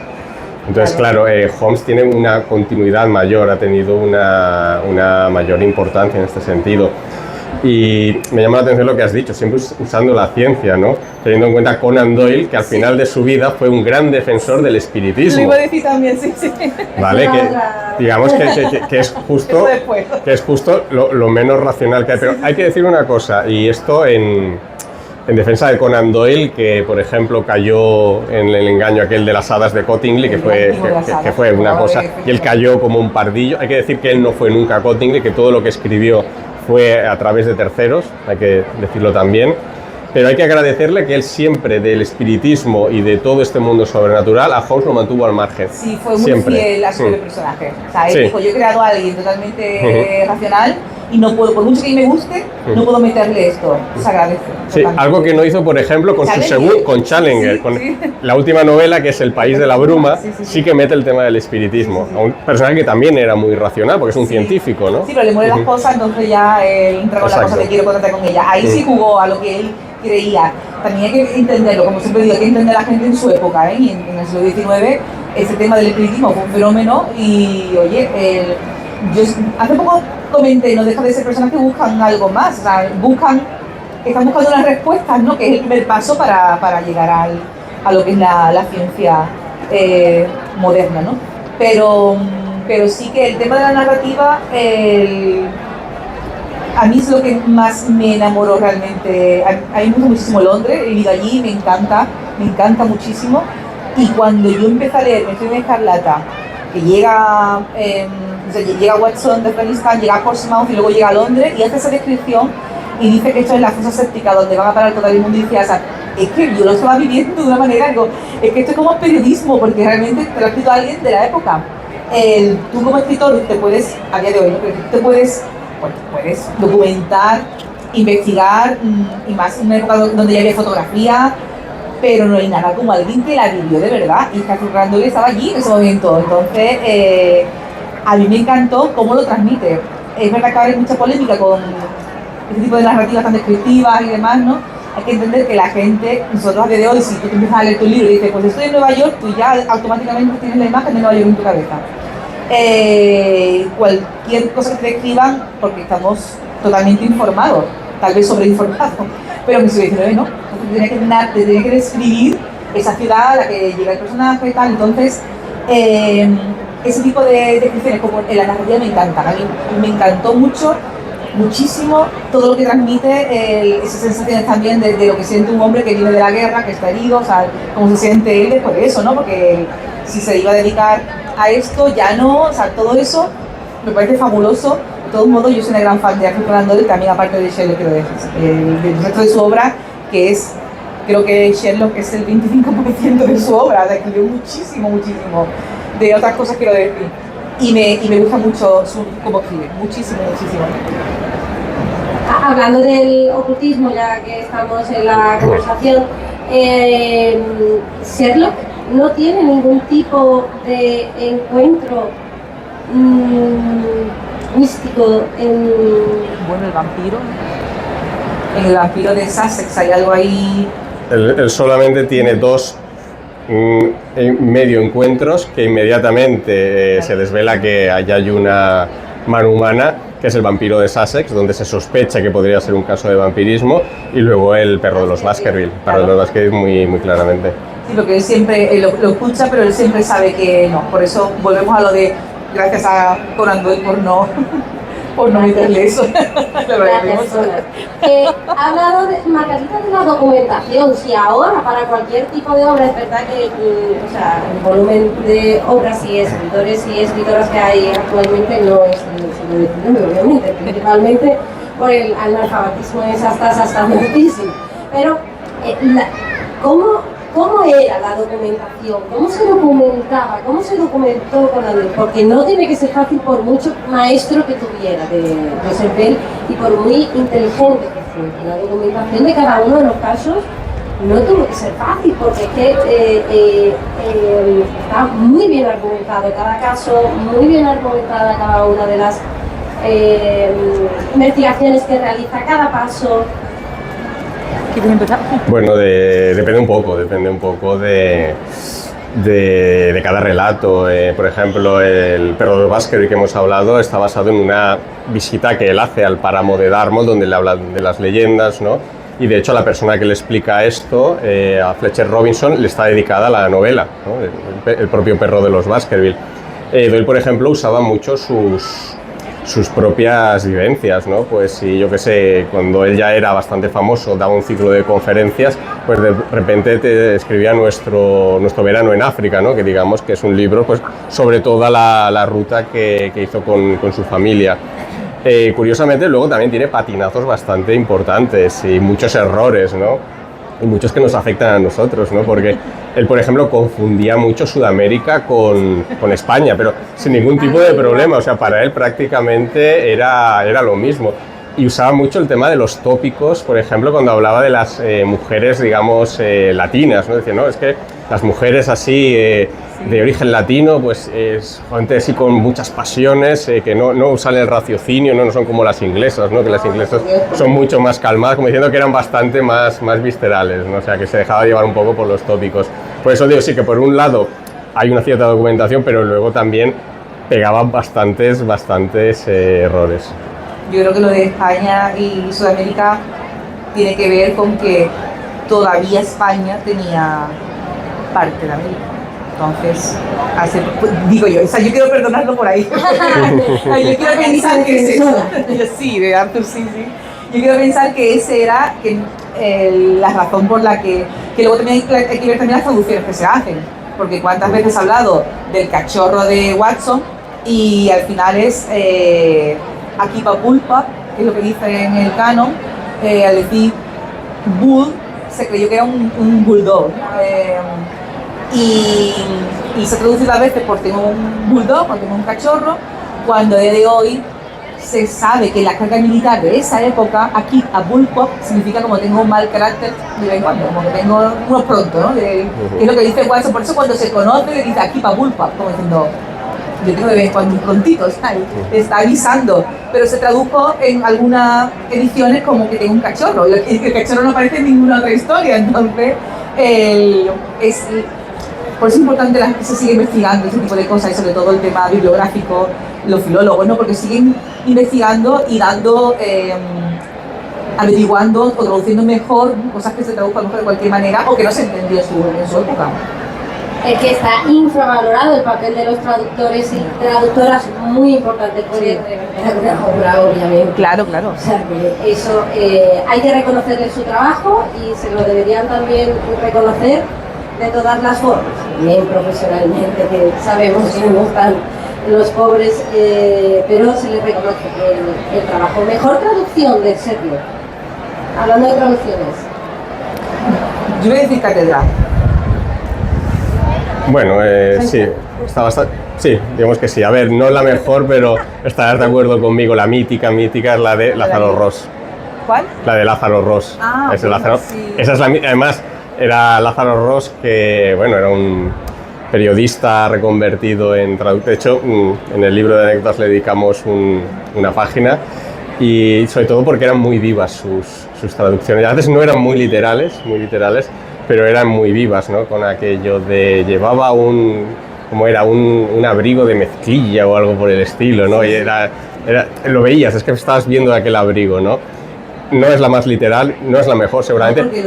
Speaker 3: Entonces, claro, Holmes tiene una continuidad mayor, ha tenido una mayor importancia en este sentido. Y me llama la atención lo que has dicho, siempre usando la ciencia, ¿no? Teniendo en cuenta Conan Doyle, que al final de su vida fue un gran defensor del espiritismo.
Speaker 2: Lo iba a decir también, sí.
Speaker 3: Vale, que digamos que es justo lo menos racional que hay. Pero hay que decir una cosa, y esto en defensa de Conan Doyle, que por ejemplo cayó en el engaño aquel de las hadas de Cottingley, que fue una cosa, y él cayó como un pardillo. Hay que decir que él no fue nunca Cottingley, que todo lo que escribió fue a través de terceros, hay que decirlo también, pero hay que agradecerle que él siempre del espiritismo y de todo este mundo sobrenatural a Holmes lo mantuvo al margen.
Speaker 2: Sí, fue muy fiel a su personaje. O sea, él dijo, yo he creado a alguien totalmente racional y no puedo, por mucho que me guste, no puedo meterle esto. Se agradece.
Speaker 3: Sí, algo que no hizo, por ejemplo, con Challenger, con la última novela, que es El país de la bruma, sí que mete el tema del espiritismo. A un personaje que también era muy racional, porque es un científico, ¿no?
Speaker 2: Sí, pero le muere la esposa, entonces ya entra con la cosa de quiero contratar con ella. Ahí sí jugó a lo que él creía. También hay que entenderlo, como siempre digo, hay que entender a la gente en su época, ¿eh? Y en el siglo XIX ese tema del espiritismo fue un fenómeno y, oye, yo hace poco comenté, no deja de ser personas que buscan algo más, o sea, están buscando unas respuestas, ¿no? Que es el primer paso para llegar a lo que es la ciencia moderna, ¿no? Pero sí que el tema de la narrativa, a mí es lo que más me enamoró realmente. A mí me gusta muchísimo Londres, he vivido allí, me encanta muchísimo. Y cuando yo empecé a leer Mención Escarlata, que llega Watson de Afganistán, llega a Portsmouth y luego llega a Londres y hace esa descripción y dice que esto es la fosa séptica donde van a parar toda la inmundicia. O sea, es que yo lo estaba viviendo de una manera, digo, es que esto es como periodismo, porque realmente te lo ha escrito alguien de la época. Tú como escritor te puedes, a día de hoy, te puedes documentar, investigar, y más en una época donde ya había fotografía, pero no hay nada como alguien que la vivió de verdad, y Catherine Randall estaba allí en ese momento. Entonces, a mí me encantó cómo lo transmite. Es verdad que ahora hay mucha polémica con este tipo de narrativas tan descriptivas y demás, ¿no? Hay que entender que la gente, nosotros a día de hoy, si tú te empiezas a leer tu libro y dices, pues estoy en Nueva York, tú ya automáticamente tienes la imagen de Nueva York en tu cabeza. Cualquier cosa que te escriban, porque estamos totalmente informados, tal vez sobreinformados, pero en el siglo XIX no, te tenía que describir esa ciudad a la que llega el personaje y tal. Entonces, ese tipo de descripciones como en la narrativa me encantan. A mí me encantó muchísimo todo lo que transmite, esas sensaciones también de lo que siente un hombre que viene de la guerra, que está herido, o sea, cómo se siente él después de eso, ¿no? Porque si se iba a dedicar a esto, ya no, o sea, todo eso me parece fabuloso. De todos modos, yo soy una gran fan de Arthur Conan Doyle, también aparte de Sherlock, quiero decir, del resto de su obra, que es, creo que Sherlock es el 25% de su obra, o sea, escribió muchísimo de otras cosas, quiero decir. Y me gusta mucho cómo escribe, muchísimo.
Speaker 4: Hablando del ocultismo, ya que estamos en la conversación, Sherlock no tiene ningún tipo de encuentro místico en...
Speaker 2: Bueno, el vampiro. En el vampiro de Sussex hay algo ahí...
Speaker 3: Él solamente tiene dos medio encuentros que inmediatamente se desvela que allá hay una mano humana, que es el vampiro de Sussex, donde se sospecha que podría ser un caso de vampirismo, y luego el perro de los Baskerville, muy claramente.
Speaker 2: Sí, porque él siempre lo escucha, pero él siempre sabe que no. Por eso volvemos a lo de gracias a Conan Doyle por no meterle eso.
Speaker 4: Ha hablado Margarita de la documentación. Si ahora para cualquier tipo de obra es verdad que o sea, el volumen de obras y escritores y escritoras que hay actualmente no es del siglo XIX, obviamente, principalmente por el analfabetismo de esas tasas tan altísimas. Pero, ¿cómo era la documentación? ¿Cómo se documentaba? ¿Cómo se documentó Conan Doyle? Porque no tiene que ser fácil por mucho maestro que tuviera de Joseph Bell y por muy inteligente que fuera. La documentación de cada uno de los casos no tuvo que ser fácil, porque es que está muy bien argumentado cada caso, muy bien argumentada cada una de las investigaciones que realiza, cada paso.
Speaker 2: ¿Quieres empezar?
Speaker 3: Bueno, depende un poco de cada relato. Por ejemplo, el perro de Baskerville que hemos hablado está basado en una visita que él hace al páramo de Dartmoor, donde le habla de las leyendas, ¿no? Y de hecho a la persona que le explica esto, a Fletcher Robinson, le está dedicada la novela, ¿no? El propio perro de los Baskerville. Doyle, por ejemplo, usaba mucho sus propias vivencias, ¿no? Pues si yo qué sé, cuando él ya era bastante famoso, daba un ciclo de conferencias, pues de repente te escribía nuestro verano en África, ¿no? Que digamos que es un libro pues sobre toda la ruta que hizo con su familia. Curiosamente luego también tiene patinazos bastante importantes y muchos errores, ¿no? Y muchos que nos afectan a nosotros, ¿no? Porque él, por ejemplo, confundía mucho Sudamérica con España, pero sin ningún tipo de problema. O sea, para él prácticamente era lo mismo. Y usaba mucho el tema de los tópicos, por ejemplo, cuando hablaba de las mujeres, digamos, latinas, ¿no? Decía, no, es que las mujeres así de origen latino, pues es gente así con muchas pasiones, que no usan el raciocinio, no son como las inglesas, ¿no? Que las inglesas son mucho más calmadas, como diciendo que eran bastante más viscerales, ¿no? O sea, que se dejaba llevar un poco por los tópicos. Por eso digo, sí, que por un lado hay una cierta documentación, pero luego también pegaban bastantes errores.
Speaker 2: Yo creo que lo de España y Sudamérica tiene que ver con que todavía España tenía parte de América. Entonces, digo yo, o sea, yo quiero perdonarlo por ahí. Yo quiero pensar que es eso. Sí, de Arthur, sí. Yo quiero pensar que ese era la razón por la que luego también hay que ver también las traducciones que se hacen. Porque cuántas veces he hablado del cachorro de Watson y al final es Akipa Pulpa, que es lo que dice en el canon, al decir bull, se creyó que era un bulldog, ¿no? Y se traduce a veces por tengo un bulldog o tengo un cachorro, cuando a día de hoy se sabe que la carga militar de esa época, aquí a bullpup significa como tengo un mal carácter de vez en cuando, como que tengo uno pronto, ¿no? Que es lo que dice Watson, por eso cuando se conoce le dice aquí para bullpup, como diciendo yo tengo de vez en cuando un prontito, ¿sabes? Está avisando, pero se tradujo en algunas ediciones como que tengo un cachorro, y el cachorro no aparece en ninguna otra historia, entonces por eso es importante que se siga investigando ese tipo de cosas y sobre todo el tema bibliográfico, los filólogos, ¿no? Porque siguen investigando y dando, averiguando o traduciendo mejor cosas que se traduzcan de cualquier manera o que no se entendió en su época.
Speaker 4: Es que está infravalorado el papel de los traductores y traductoras, muy importante, podría revertir una obra, obviamente.
Speaker 2: Claro.
Speaker 4: O sea, que eso hay que reconocerle su trabajo y se lo deberían también reconocer de todas las formas, bien profesionalmente, que sabemos que no están los pobres, pero se les reconoce el trabajo. Mejor traducción de Sherlock, hablando de traducciones.
Speaker 2: Yo voy a decir catedral.
Speaker 3: Bueno, sí, está bastante... Sí, digamos que sí. A ver, no la mejor, pero estarás de acuerdo conmigo. La mítica es la de Lázaro Ross.
Speaker 2: ¿Cuál?
Speaker 3: La de Lázaro Ross.
Speaker 2: Ah,
Speaker 3: es
Speaker 2: bueno,
Speaker 3: Lázaro.
Speaker 2: Sí.
Speaker 3: Esa es además, era Lázaro Ross, que, bueno, era un periodista reconvertido en traductor. De hecho, en el libro de anécdotas le dedicamos una página, y sobre todo porque eran muy vivas sus traducciones. A veces no eran muy literales, pero eran muy vivas, ¿no? Con aquello de llevaba un abrigo de mezclilla o algo por el estilo, ¿no? Y lo veías, es que estabas viendo aquel abrigo, ¿no? No es la más literal, no es la mejor seguramente.
Speaker 2: No, porque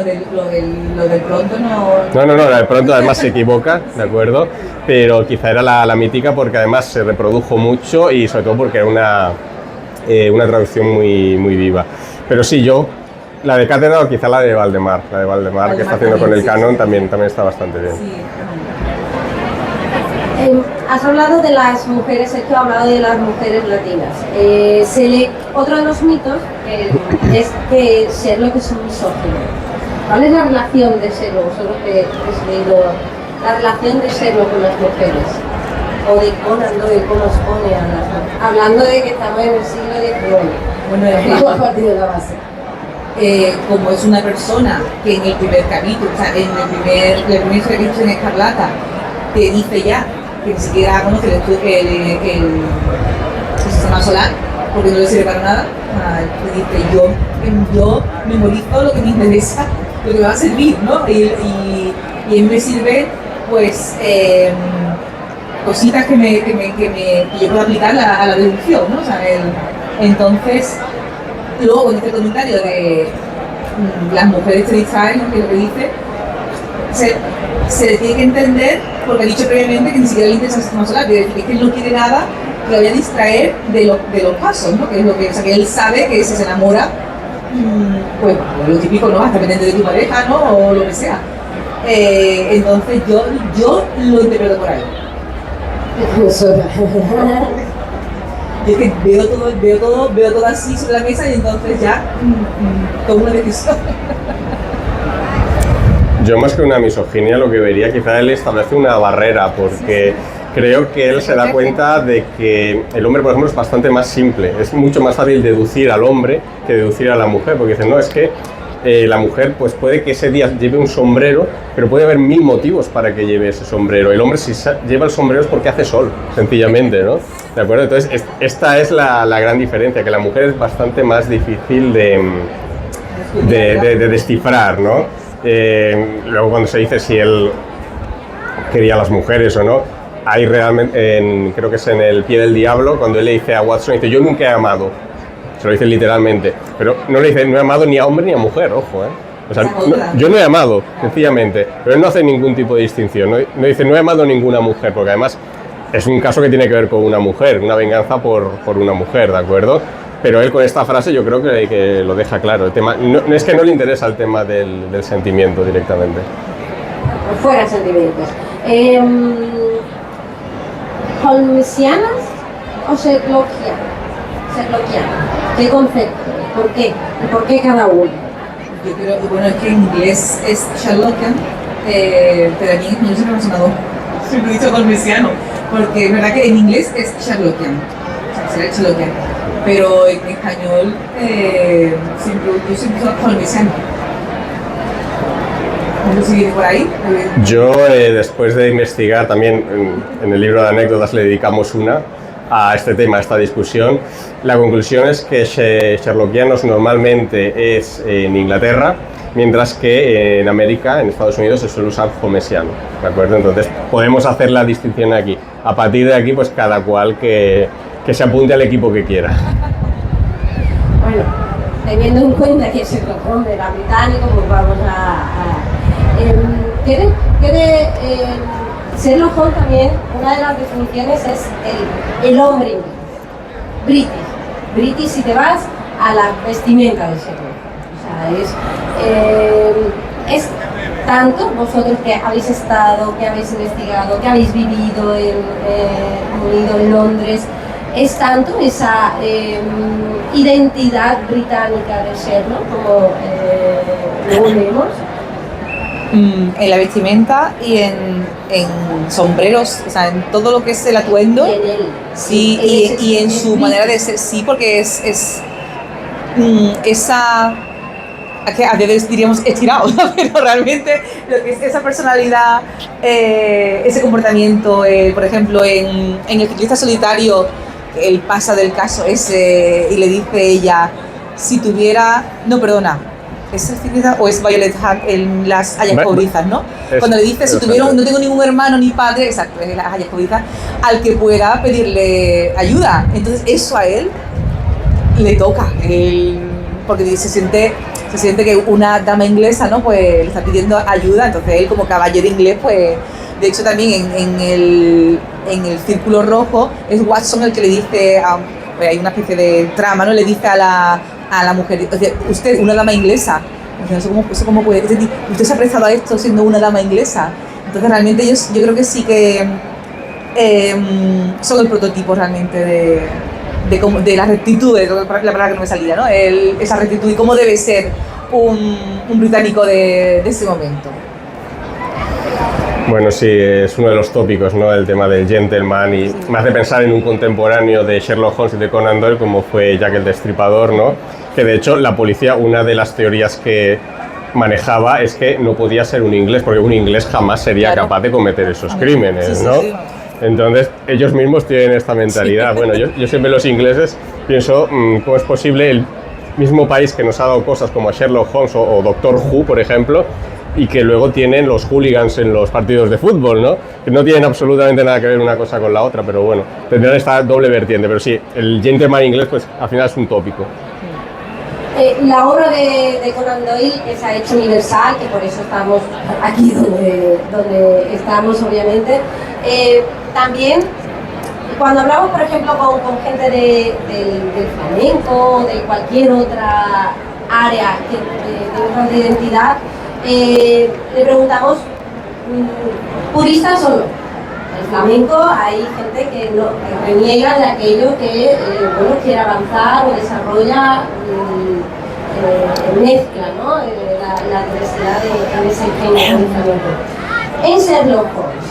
Speaker 2: lo del pronto no...
Speaker 3: No, la de pronto además se equivoca, ¿de acuerdo? Pero quizá era la mítica porque además se reprodujo mucho y sobre todo porque era una traducción muy viva. Pero sí, la de Cátedra o quizá la de Valdemar, que está haciendo con el canon, también está bastante bien.
Speaker 2: Sí.
Speaker 4: Has hablado de las mujeres, Sergio ha hablado de las mujeres latinas. Otro de los mitos es que Sherlock es un misógino. ¿Cuál es la relación de Sherlock? Solo que he leído la relación de Sherlock con las mujeres. O de Conan, ¿no? De cómo se pone a las mujeres. Hablando de que estamos en el siglo XIX.
Speaker 2: Bueno,
Speaker 4: Vamos a partir de la base.
Speaker 2: como es una persona que en el primer capítulo, o sea, en la primera historia que hizo en Escarlata, te dice ya que ni siquiera conoce el sistema solar, porque no le sirve para nada. Te dice, yo memorizo lo que me interesa, lo que me va a servir, ¿no? Y a mí me sirve, pues, cositas que yo puedo aplicar a la deducción, ¿no? O sea, entonces, luego con este comentario de las mujeres se distraen, que es lo que dice, se tiene que entender, porque ha dicho previamente que ni siquiera le interesa el sistema solar, que él no quiere nada que lo vaya a distraer de los pasos, ¿no? Que es lo que, o sea, que él sabe que si se enamora, pues lo típico, ¿no? Hasta pendiente de tu pareja, ¿no? O lo que sea. Entonces yo lo interpreto por ahí. Y es que veo todo así sobre la mesa y entonces ya tomo una decisión.
Speaker 3: Yo más que una misoginia lo que vería, quizá él establece una barrera, porque creo que él se da cuenta de que el hombre, por ejemplo, es bastante más simple. Es mucho más fácil deducir al hombre que deducir a la mujer, porque dice, no, es que la mujer pues puede que ese día lleve un sombrero, pero puede haber 1000 motivos para que lleve ese sombrero. El hombre si lleva el sombrero es porque hace sol, sencillamente, ¿no? ¿De acuerdo? Entonces esta es la gran diferencia, que la mujer es bastante más difícil de descifrar, ¿no? Luego cuando se dice si él quería a las mujeres o no, hay realmente, creo que es en El pie del diablo, cuando él le dice a Watson, dice, yo nunca he amado, se lo dice literalmente, pero no le dice, no he amado ni a hombre ni a mujer, ojo, O sea, yo no he amado, sencillamente, pero él no hace ningún tipo de distinción, no dice, no he amado ninguna mujer, porque además es un caso que tiene que ver con una mujer, una venganza por una mujer, ¿de acuerdo? Pero él con esta frase yo creo que lo deja claro, el tema, no es que no le interesa el tema del sentimiento directamente.
Speaker 4: Fuera sentimientos. ¿Holmesianas o Sherlockianas? ¿Qué concepto? ¿Por qué? ¿Y por qué cada uno?
Speaker 2: Yo creo, bueno, es que en inglés es Sherlockian, pero aquí en español siempre me ha sonado, siempre he dicho holmesiano, porque es verdad que en inglés es Sherlockian, o sea, será Sherlockian, pero en español yo siempre uso holmesiano. No sé si viene por ahí.
Speaker 3: Yo, después de investigar, también en el libro de anécdotas le dedicamos una a este tema, a esta discusión. La conclusión es que Sherlockianos normalmente es en Inglaterra, mientras que en América, en Estados Unidos, se suele usar holmesiano, ¿de acuerdo? Entonces podemos hacer la distinción aquí. A partir de aquí, pues cada cual que se apunte al equipo que quiera.
Speaker 4: Bueno, teniendo en cuenta que Sherlock Holmes era británico, pues vamos Sherlock Holmes también, una de las definiciones es el hombre inglés, British si te vas a la vestimenta de Sherlock. O sea, es tanto vosotros que habéis estado, que habéis investigado, que habéis vivido en Londres, es tanto esa identidad británica de Sherlock como lo vemos.
Speaker 2: En la vestimenta y en sombreros, o sea, en todo lo que es el atuendo,
Speaker 4: Y en él.
Speaker 2: sí, y en su manera de ser, sí, porque es esa, que a veces diríamos estirado, pero realmente lo que es esa personalidad, ese comportamiento, por ejemplo, en El ciclista solitario, él pasa del caso ese y le dice ella, si tuviera, no, perdona, ¿es el ciclista o es Violet Hunt en Las hayas cobriza, no? Cuando le dice, si tuviera, no tengo ningún hermano ni padre, exacto, es Las hayas cobriza, al que pueda pedirle ayuda. Entonces eso a él le toca, porque se siente que una dama inglesa, ¿no? Pues le está pidiendo ayuda, entonces él como caballero inglés, pues de hecho también en el círculo rojo es Watson el que le dice, pues hay una especie de trama, ¿no? Le dice a la mujer, o sea, usted, una dama inglesa, eso cómo puede, es decir, usted se ha prestado a esto siendo una dama inglesa. Entonces realmente yo creo que sí que son el prototipo realmente de la rectitud, la palabra que no me salía, ¿no? Esa rectitud y cómo debe ser un británico de ese momento.
Speaker 3: Bueno, sí, es uno de los tópicos, ¿no? El tema del gentleman, y me hace pensar en un contemporáneo de Sherlock Holmes y de Conan Doyle como fue Jack el Destripador, ¿no? Que de hecho la policía, una de las teorías que manejaba es que no podía ser un inglés, porque un inglés jamás sería capaz de cometer esos crímenes, ¿no? Sí. Entonces ellos mismos tienen esta mentalidad. Sí. Bueno, yo siempre los ingleses pienso, ¿cómo es posible el mismo país que nos ha dado cosas como Sherlock Holmes o Doctor Who, por ejemplo, y que luego tienen los hooligans en los partidos de fútbol, ¿no? Que no tienen absolutamente nada que ver una cosa con la otra, pero bueno, tendrán esta doble vertiente. Pero sí, el gentleman inglés, pues al final es un tópico.
Speaker 4: La obra de Conan Doyle se ha hecho universal, que por eso estamos aquí donde estamos, obviamente. También, cuando hablamos, por ejemplo, con gente del flamenco, de cualquier otra área de identidad, le preguntamos, ¿puristas o no? El flamenco, hay gente que reniega de aquello que quiere avanzar o desarrolla, mezcla, ¿no? La diversidad de ese género del flamenco. En Sherlock Holmes,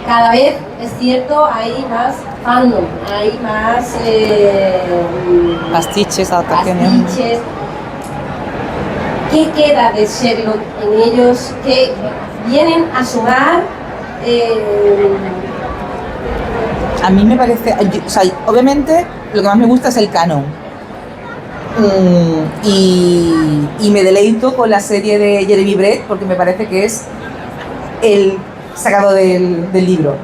Speaker 4: cada vez es cierto, hay más fandom, hay más
Speaker 2: pastiches, adaptaciones.
Speaker 4: ¿Qué queda de Sherlock en ellos? ¿Qué vienen a sumar?
Speaker 2: A mí me parece, o sea, obviamente lo que más me gusta es el canon. Y me deleito con la serie de Jeremy Brett porque me parece que es el sacado del libro.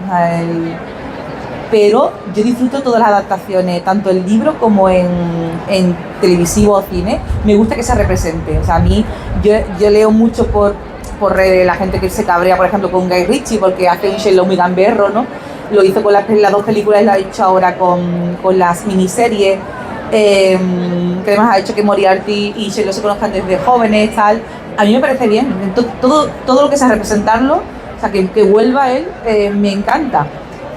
Speaker 2: Pero yo disfruto todas las adaptaciones, tanto en libro como en televisivo o cine. Me gusta que se represente. O sea, a mí, yo leo mucho por redes la gente que se cabrea, por ejemplo, con Guy Ritchie porque hace un Sherlock muy gamberro, ¿no? Lo hizo con las 2 películas y lo ha hecho ahora con las miniseries. Que además ha hecho que Moriarty y Sherlock se conozcan desde jóvenes, tal. A mí me parece bien. Todo lo que sea representarlo, o sea, que vuelva él, me encanta.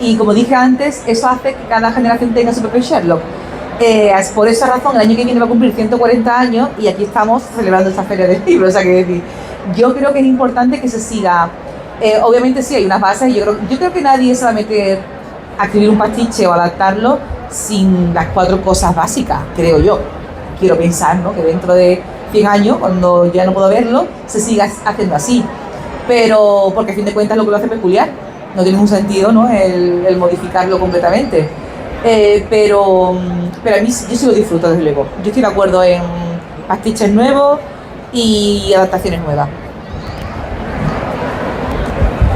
Speaker 2: Y como dije antes, eso hace que cada generación tenga su propio Sherlock. Por esa razón, el año que viene va a cumplir 140 años y aquí estamos celebrando esta feria del libro. O sea, que decir, yo creo que es importante que se siga. Obviamente sí, hay unas bases. Yo creo que nadie se va a meter a escribir un pastiche o adaptarlo sin las 4 cosas básicas, creo yo. Quiero pensar, ¿no?, que dentro de 100 años, cuando ya no puedo verlo, se siga haciendo así. Pero, porque a fin de cuentas lo que lo hace peculiar. No tiene ningún sentido, ¿no?, el modificarlo completamente. Pero a mí yo sí lo disfruto, desde luego. Yo estoy de acuerdo en pastiches nuevos y adaptaciones nuevas.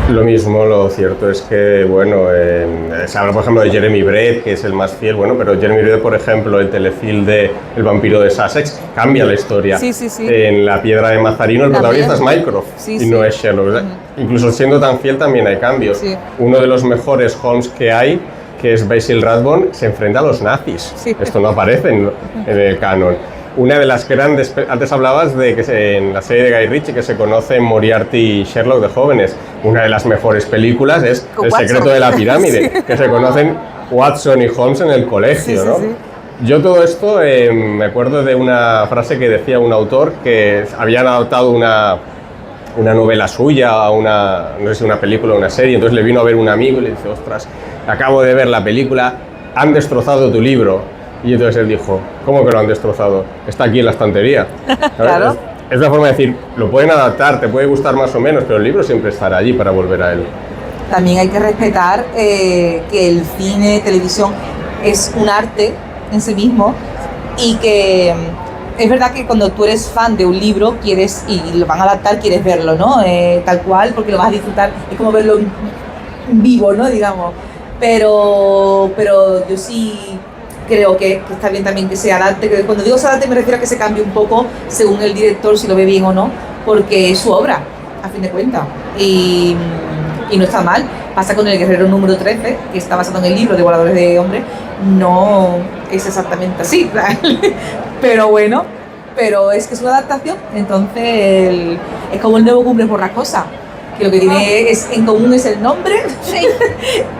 Speaker 3: Lo mismo, lo cierto es que, bueno, se habla por ejemplo de Jeremy Brett, que es el más fiel, bueno, pero Jeremy Brett, por ejemplo, el telefilm de El vampiro de Sussex, cambia la historia.
Speaker 2: Sí.
Speaker 3: En La piedra de Mazarino el protagonista es Mycroft y no es Sherlock. Incluso siendo tan fiel también hay cambios. Sí. Uno de los mejores Holmes que hay, que es Basil Rathbone, se enfrenta a los nazis. Sí. Esto no aparece en el canon. Una de las grandes... Antes hablabas de que en la serie de Guy Ritchie que se conocen Moriarty y Sherlock de jóvenes. Una de las mejores películas es El secreto de la pirámide, sí. Que se conocen Watson y Holmes en el colegio, ¿no? Sí. Yo todo esto me acuerdo de una frase que decía un autor que habían adaptado una novela suya a no sé si una película o una serie, entonces le vino a ver un amigo y le dice: ostras, acabo de ver la película, han destrozado tu libro. Y entonces él dijo: ¿cómo que lo han destrozado? Está aquí en la estantería. Claro. Es una forma de decir, lo pueden adaptar, te puede gustar más o menos, pero el libro siempre estará allí para volver a él.
Speaker 2: También hay que respetar que el cine, televisión, es un arte en sí mismo y que es verdad que cuando tú eres fan de un libro quieres, y lo van a adaptar, quieres verlo, ¿no? Tal cual, porque lo vas a disfrutar, es como verlo en vivo, ¿no? Digamos. Pero yo sí creo que está bien también que se adapte, que cuando digo se adapte me refiero a que se cambie un poco según el director, si lo ve bien o no, porque es su obra, a fin de cuentas, y no está mal. Pasa con El guerrero número 13, que está basado en el libro de Voladores de Hombres, no es exactamente así, pero bueno, pero es que es una adaptación, entonces es como el nuevo Cumbres Borrascosas, que lo que tiene en común es el nombre, sí.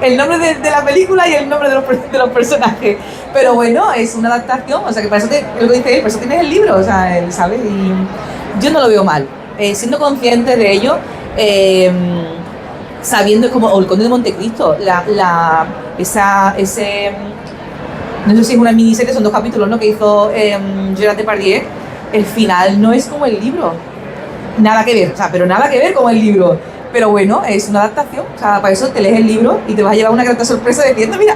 Speaker 2: El nombre de la película y el nombre de los personajes. Pero bueno, es una adaptación, o sea que para eso lo que dice él, por eso tienes el libro, o sea, él sabe, y yo no lo veo mal. Siendo consciente de ello, sabiendo como El Conde de Montecristo, ese no sé si es una miniserie, son 2 capítulos, ¿no?, que hizo Gerard Depardieu, el final no es como el libro. Nada que ver, o sea, pero nada que ver con el libro. Pero bueno, es una adaptación, o sea, para eso te lees el libro y te vas a llevar una grata sorpresa diciendo: mira,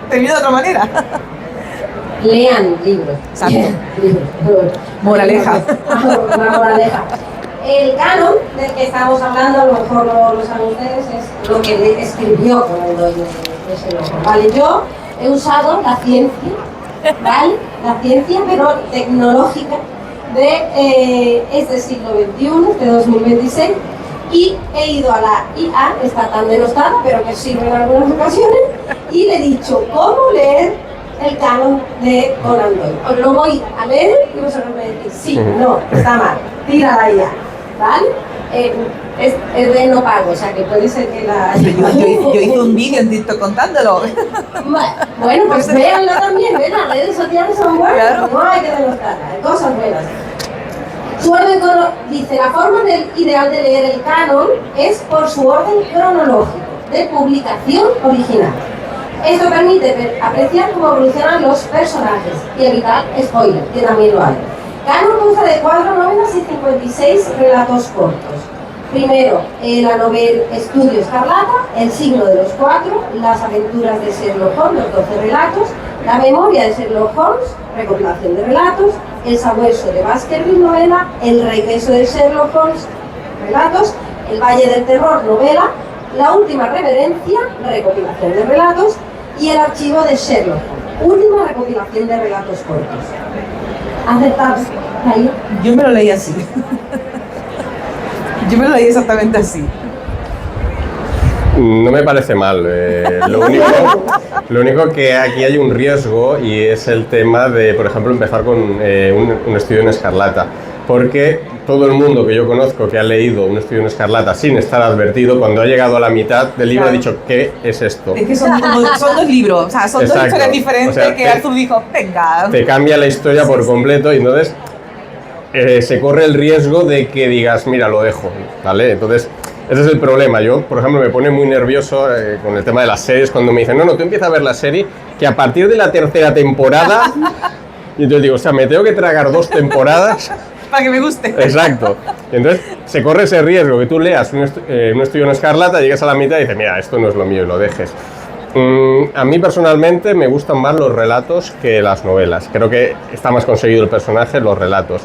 Speaker 2: termina de otra manera.
Speaker 4: Lean libros.
Speaker 2: Exacto. Moraleja.
Speaker 4: Una moraleja. El canon del que estamos hablando, a lo mejor no lo saben ustedes, es lo que escribió Conan Doyle de Sherlock Holmes. Vale, yo he usado la ciencia, ¿vale? La ciencia, pero tecnológica, es del siglo XXI, de 2026, y he ido a la IA, está tan denostada, pero que sirve en algunas ocasiones, y le he dicho cómo leer el canon de Conan Doyle. Os lo voy a leer y vosotros me decís sí, no, está mal, tira la IA, ¿vale? Es de no pago, o sea que puede ser que la...
Speaker 2: Yo hice un vídeo en TikTok contándolo.
Speaker 4: Bueno, pues véanlo también, ¿ven? Las redes sociales son buenas, claro. No hay que demostrarlas, hay cosas buenas. Su orden dice: la forma ideal de leer el canon es por su orden cronológico de publicación original. Esto permite apreciar cómo evolucionan los personajes y evitar spoilers, que también lo hay. Canon consta de 4 novelas y 56 relatos cortos. Primero, la novela Estudio Escarlata, El signo de los cuatro, Las aventuras de Sherlock Holmes, los 12 relatos, La memoria de Sherlock Holmes, recopilación de relatos, El sabueso de Baskerville, novela, El regreso de Sherlock Holmes, relatos, El valle del terror, novela, La última reverencia, recopilación de relatos, y El archivo de Sherlock Holmes, última recopilación de relatos cortos. ¿Aceptamos? ¿Ahí?
Speaker 2: Yo me lo leí así. Yo me lo leí exactamente así.
Speaker 3: No me parece mal. Lo único que aquí hay un riesgo y es el tema de, por ejemplo, empezar con un estudio en Escarlata. Porque todo el mundo que yo conozco que ha leído un estudio en Escarlata sin estar advertido, cuando ha llegado a la mitad del libro ha dicho, ¿qué es esto?
Speaker 2: Es que son dos libros, o sea, son
Speaker 3: Exacto.
Speaker 2: dos historias diferentes,
Speaker 3: O sea,
Speaker 2: que Arthur dijo, venga.
Speaker 3: Te cambia la historia por completo y entonces se corre el riesgo de que digas, mira, lo dejo, ¿vale? Entonces, ese es el problema. Yo, por ejemplo, me pone muy nervioso con el tema de las series cuando me dicen, no, tú empieza a ver la serie que a partir de la tercera temporada, y entonces digo, o sea, me tengo que tragar 2 temporadas
Speaker 2: para que me guste.
Speaker 3: Exacto. Y entonces se corre ese riesgo que tú leas un estudio en Escarlata, llegues a la mitad y dices, mira, esto no es lo mío y lo dejes. A mí personalmente me gustan más los relatos que las novelas. Creo que está más conseguido el personaje, los relatos.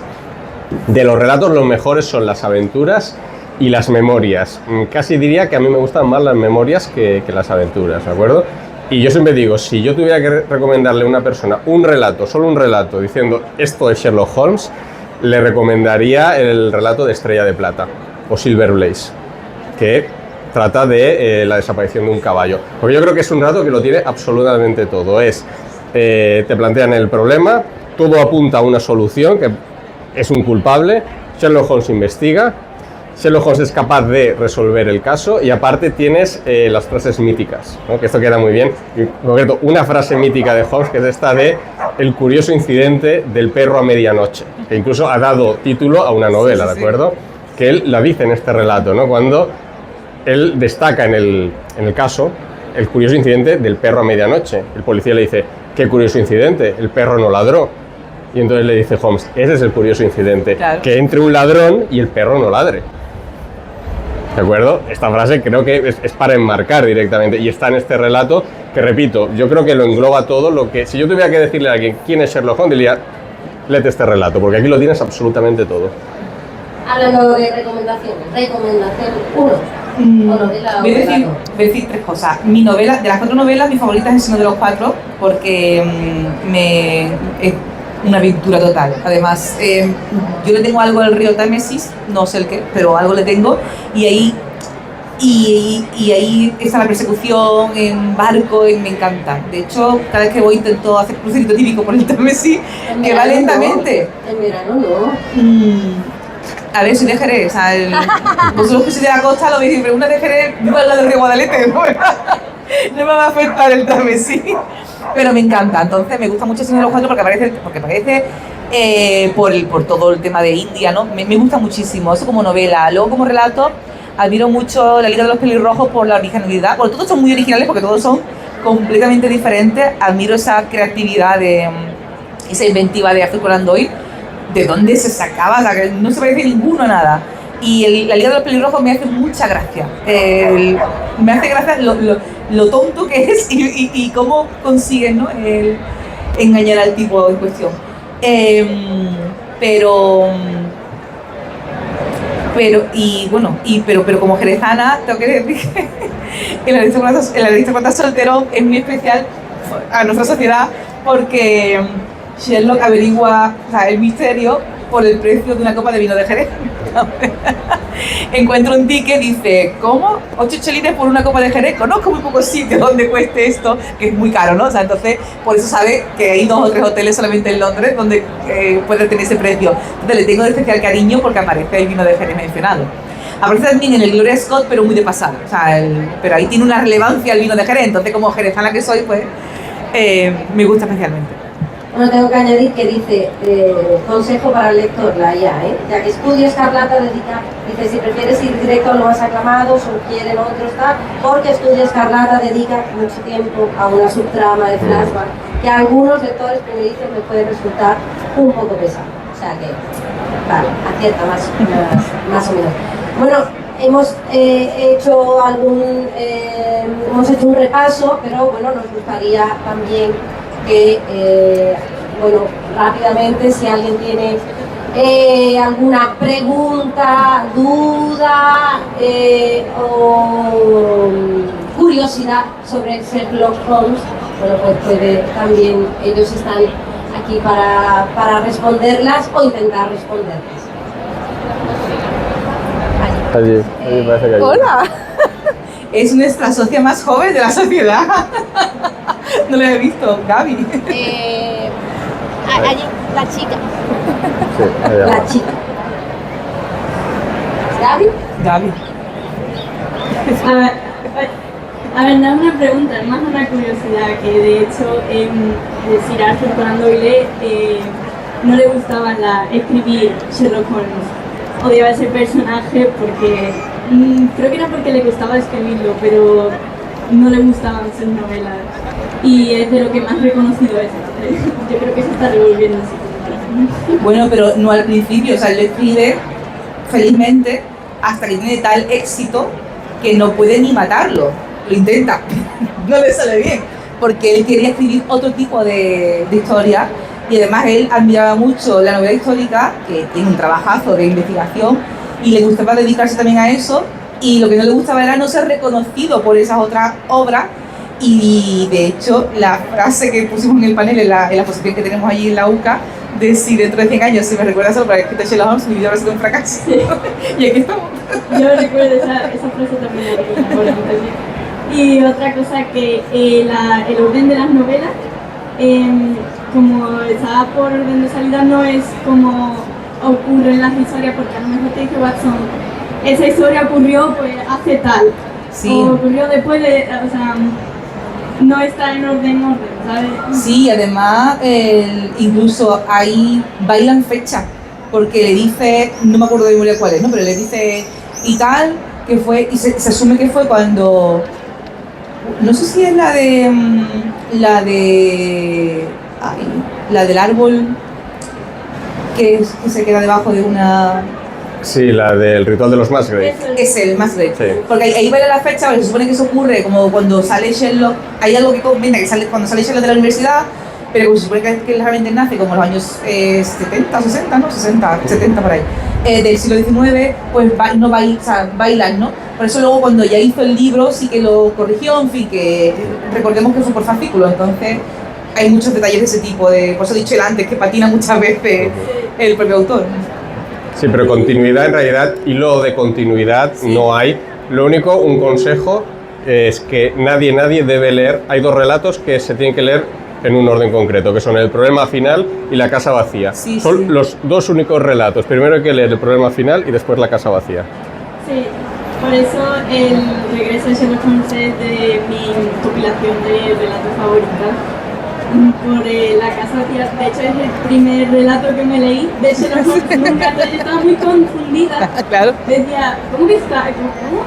Speaker 3: De los relatos los mejores son las aventuras y las memorias. Casi diría que a mí me gustan más las memorias que las aventuras, ¿de acuerdo? Y yo siempre digo, si yo tuviera que recomendarle a una persona un relato, solo un relato, diciendo esto es Sherlock Holmes, le recomendaría el relato de Estrella de Plata o Silver Blaze, que trata de la desaparición de un caballo. Porque yo creo que es un relato que lo tiene absolutamente todo. Te plantean el problema, todo apunta a una solución, que es un culpable, Sherlock Holmes investiga, Sherlock Holmes es capaz de resolver el caso y aparte tienes las frases míticas, ¿no? Que esto queda muy bien. En concreto, una frase mítica de Holmes, que es esta de el curioso incidente del perro a medianoche, que incluso ha dado título a una novela, ¿de acuerdo? Que él la dice en este relato, ¿no? Cuando él destaca en el caso el curioso incidente del perro a medianoche. El policía le dice, ¿qué curioso incidente? El perro no ladró. Y entonces le dice Holmes, ese es el curioso incidente, claro, que entre un ladrón y el perro no ladre. ¿De acuerdo? Esta frase creo que es para enmarcar directamente y está en este relato que, repito, yo creo que lo engloba todo lo que... Si yo tuviera que decirle a alguien quién es Sherlock Holmes, diría, léete este relato, porque aquí lo tienes absolutamente todo.
Speaker 4: Hablando de recomendaciones, recomendación 1.
Speaker 2: Voy a decir 3 cosas. Mi novela, de las 4 novelas, mi favorita es El signo de los cuatro, porque es una aventura total. Además, yo le tengo algo al río Támesis, no sé el qué, pero algo le tengo, y ahí está la persecución en barco y me encanta. De hecho, cada vez que voy intento hacer crucerito típico por el Támesis, que va lentamente.
Speaker 4: En verano no.
Speaker 2: A ver, soy de Jerez, o sea, vosotros que sois de la costa lo veis, pero una de Jerez, vivo al lado del río Guadalete, no me va a afectar el Támesis. Pero me encanta, entonces me gusta mucho el signo de los cuatro porque aparece por todo el tema de India, ¿no? Me gusta muchísimo, eso como novela. Luego como relato, admiro mucho La Liga de los Pelirrojos por la originalidad, porque todos son muy originales porque todos son completamente diferentes. Admiro esa creatividad, esa inventiva de Arthur Conan Doyle, de dónde se sacaba, o sea, que no se parece ninguno a nada. Y La Liga de los Pelirrojos me hace mucha gracia. Me hace gracia lo tonto que es y cómo consiguen, ¿no? Engañar al tipo en cuestión. Pero como jerezana, tengo que decir que el aristócrata soltero es muy especial a nuestra sociedad porque Sherlock averigua, o sea, el misterio por el precio de una copa de vino de Jerez. Encuentro un ticket, dice, ¿cómo? 8 chelines por una copa de Jerez. Conozco muy pocos sitios donde cueste esto, que es muy caro, ¿no? O sea, entonces, por eso sabe que hay 2 o 3 hoteles solamente en Londres donde puede tener ese precio. Entonces, le tengo de especial cariño porque aparece el vino de Jerez mencionado. Aparece también en el Gloria Scott, pero muy de pasada. O sea, pero ahí tiene una relevancia el vino de Jerez. Entonces, como jerezana que soy, pues, me gusta especialmente.
Speaker 4: Bueno, tengo que añadir que dice, consejo para el lector, la IA, ya que Estudio Escarlata dice, si prefieres ir directo a lo más aclamado, sugieren otros, tal, porque Estudio Escarlata dedica mucho tiempo a una subtrama de flashback que a algunos lectores primerizos les puede resultar un poco pesado. O sea que, claro, acierta más o menos. Bueno, hemos hecho un repaso, pero bueno, nos gustaría también que, bueno, rápidamente, si alguien tiene alguna pregunta, duda o curiosidad sobre Sherlock Holmes, bueno, pues puede también, ellos están aquí para responderlas o intentar responderlas.
Speaker 3: Allí parece que hay.
Speaker 2: Hola. Es nuestra socia más joven de la sociedad. No la he visto, Gaby.
Speaker 5: Allí, la chica.
Speaker 3: Sí, allá.
Speaker 4: La chica. ¿Gaby?
Speaker 2: Gaby.
Speaker 5: A ver, no es una pregunta, es más una curiosidad, que de hecho Sir Arthur Conan Doyle no le gustaba escribir Sherlock Holmes. Odiaba ese personaje porque, creo que era porque le gustaba escribirlo, pero no le gustaban sus novelas. Y es de lo que más reconocido es. Yo creo que se está revolviendo así.
Speaker 2: Bueno, pero no al principio, o sea, él lo escribe felizmente hasta que tiene tal éxito que no puede ni matarlo. Lo intenta, no le sale bien, porque él quería escribir otro tipo de historia y además él admiraba mucho la novela histórica, que tiene un trabajazo de investigación y le gustaba dedicarse también a eso, y lo que no le gustaba era no ser reconocido por esas otras obras. Y de hecho la frase que pusimos en el panel, en la exposición que tenemos allí en la UCA, de si dentro de 100 años se me recuerda solo para que escrito Sherlock Holmes, mi vida habrá sido un fracaso. Sí. Y aquí estamos.
Speaker 5: Yo recuerdo esa frase también aquí. Y otra cosa, que el orden de las novelas, como estaba por orden de salida, no es como ocurre en las historias, porque a lo mejor te dice Watson, esa historia ocurrió pues hace tal,
Speaker 2: Sí.
Speaker 5: o ocurrió después de, o sea, no está en orden, ¿sabes?
Speaker 2: Sí, además incluso ahí bailan fechas, porque le dice, no me acuerdo de memoria cuál es, ¿no? Pero le dice y tal, que fue, y se asume que fue cuando, no sé si es la del árbol que se queda debajo de una...
Speaker 3: Sí, la del ritual de los Musgrave.
Speaker 2: Es el más grave.
Speaker 3: Sí.
Speaker 2: Porque ahí baila la fecha, porque se supone que eso ocurre como cuando sale Sherlock. Hay algo que comenta que sale cuando sale Sherlock de la universidad, pero como se supone que realmente nace como en los años 70 o 60, ¿no? 60, 70 por ahí. Del siglo XIX, pues no baila, o sea, bailan, ¿no? Por eso luego cuando ya hizo el libro sí que lo corrigió, en fin, que recordemos que fue por fascículos, entonces hay muchos detalles de ese tipo, por eso he dicho él antes, que patina muchas veces el propio autor.
Speaker 3: Sí, pero continuidad en realidad, hilo de continuidad no hay. Lo único, un consejo, es que nadie debe leer. Hay dos relatos que se tienen que leer en un orden concreto, que son El problema final y La casa vacía.
Speaker 2: Sí,
Speaker 3: son
Speaker 2: sí.
Speaker 3: los dos únicos relatos. Primero hay que leer El problema final y después La casa vacía.
Speaker 5: Sí, por eso el regreso de Sherlock Holmes es de mi compilación de relatos favoritas. Por La casa vacía, de hecho es el primer relato que me leí de Sherlock Holmes. Nunca, yo estaba muy confundida.
Speaker 2: Claro.
Speaker 5: Decía, ¿cómo que está? ¿Cómo?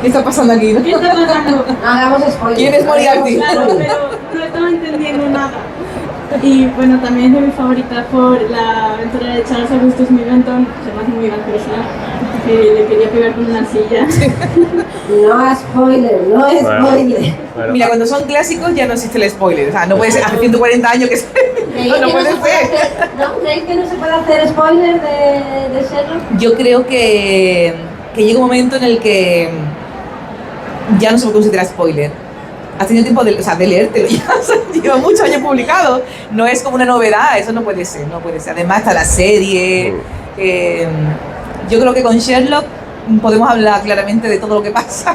Speaker 2: ¿Qué está pasando aquí?
Speaker 5: ¿Qué está pasando?
Speaker 4: Hagamos spoilers.
Speaker 2: ¿Quién es Moriarty?
Speaker 5: Claro, pero no estaba entendiendo nada. Y bueno, también es de mis favoritas por la aventura de Charles Augustus Millington, se me hace muy graciosa, que le quería pegar con una silla.
Speaker 4: No spoiler, no spoiler.
Speaker 3: Bueno,
Speaker 2: Mira, cuando son clásicos ya no existe el spoiler, o sea, no puede ser hace 140 años que no puede ser.
Speaker 4: ¿Creéis que no se puede hacer spoiler de Sherlock?
Speaker 2: Yo creo que llega un momento en el que ya no se puede considerar spoiler. Has tenido tiempo de leértelo ya, lleva muchos años publicado, no es como una novedad, eso no puede ser, no puede ser. Además está la serie, yo creo que con Sherlock podemos hablar claramente de todo lo que pasa,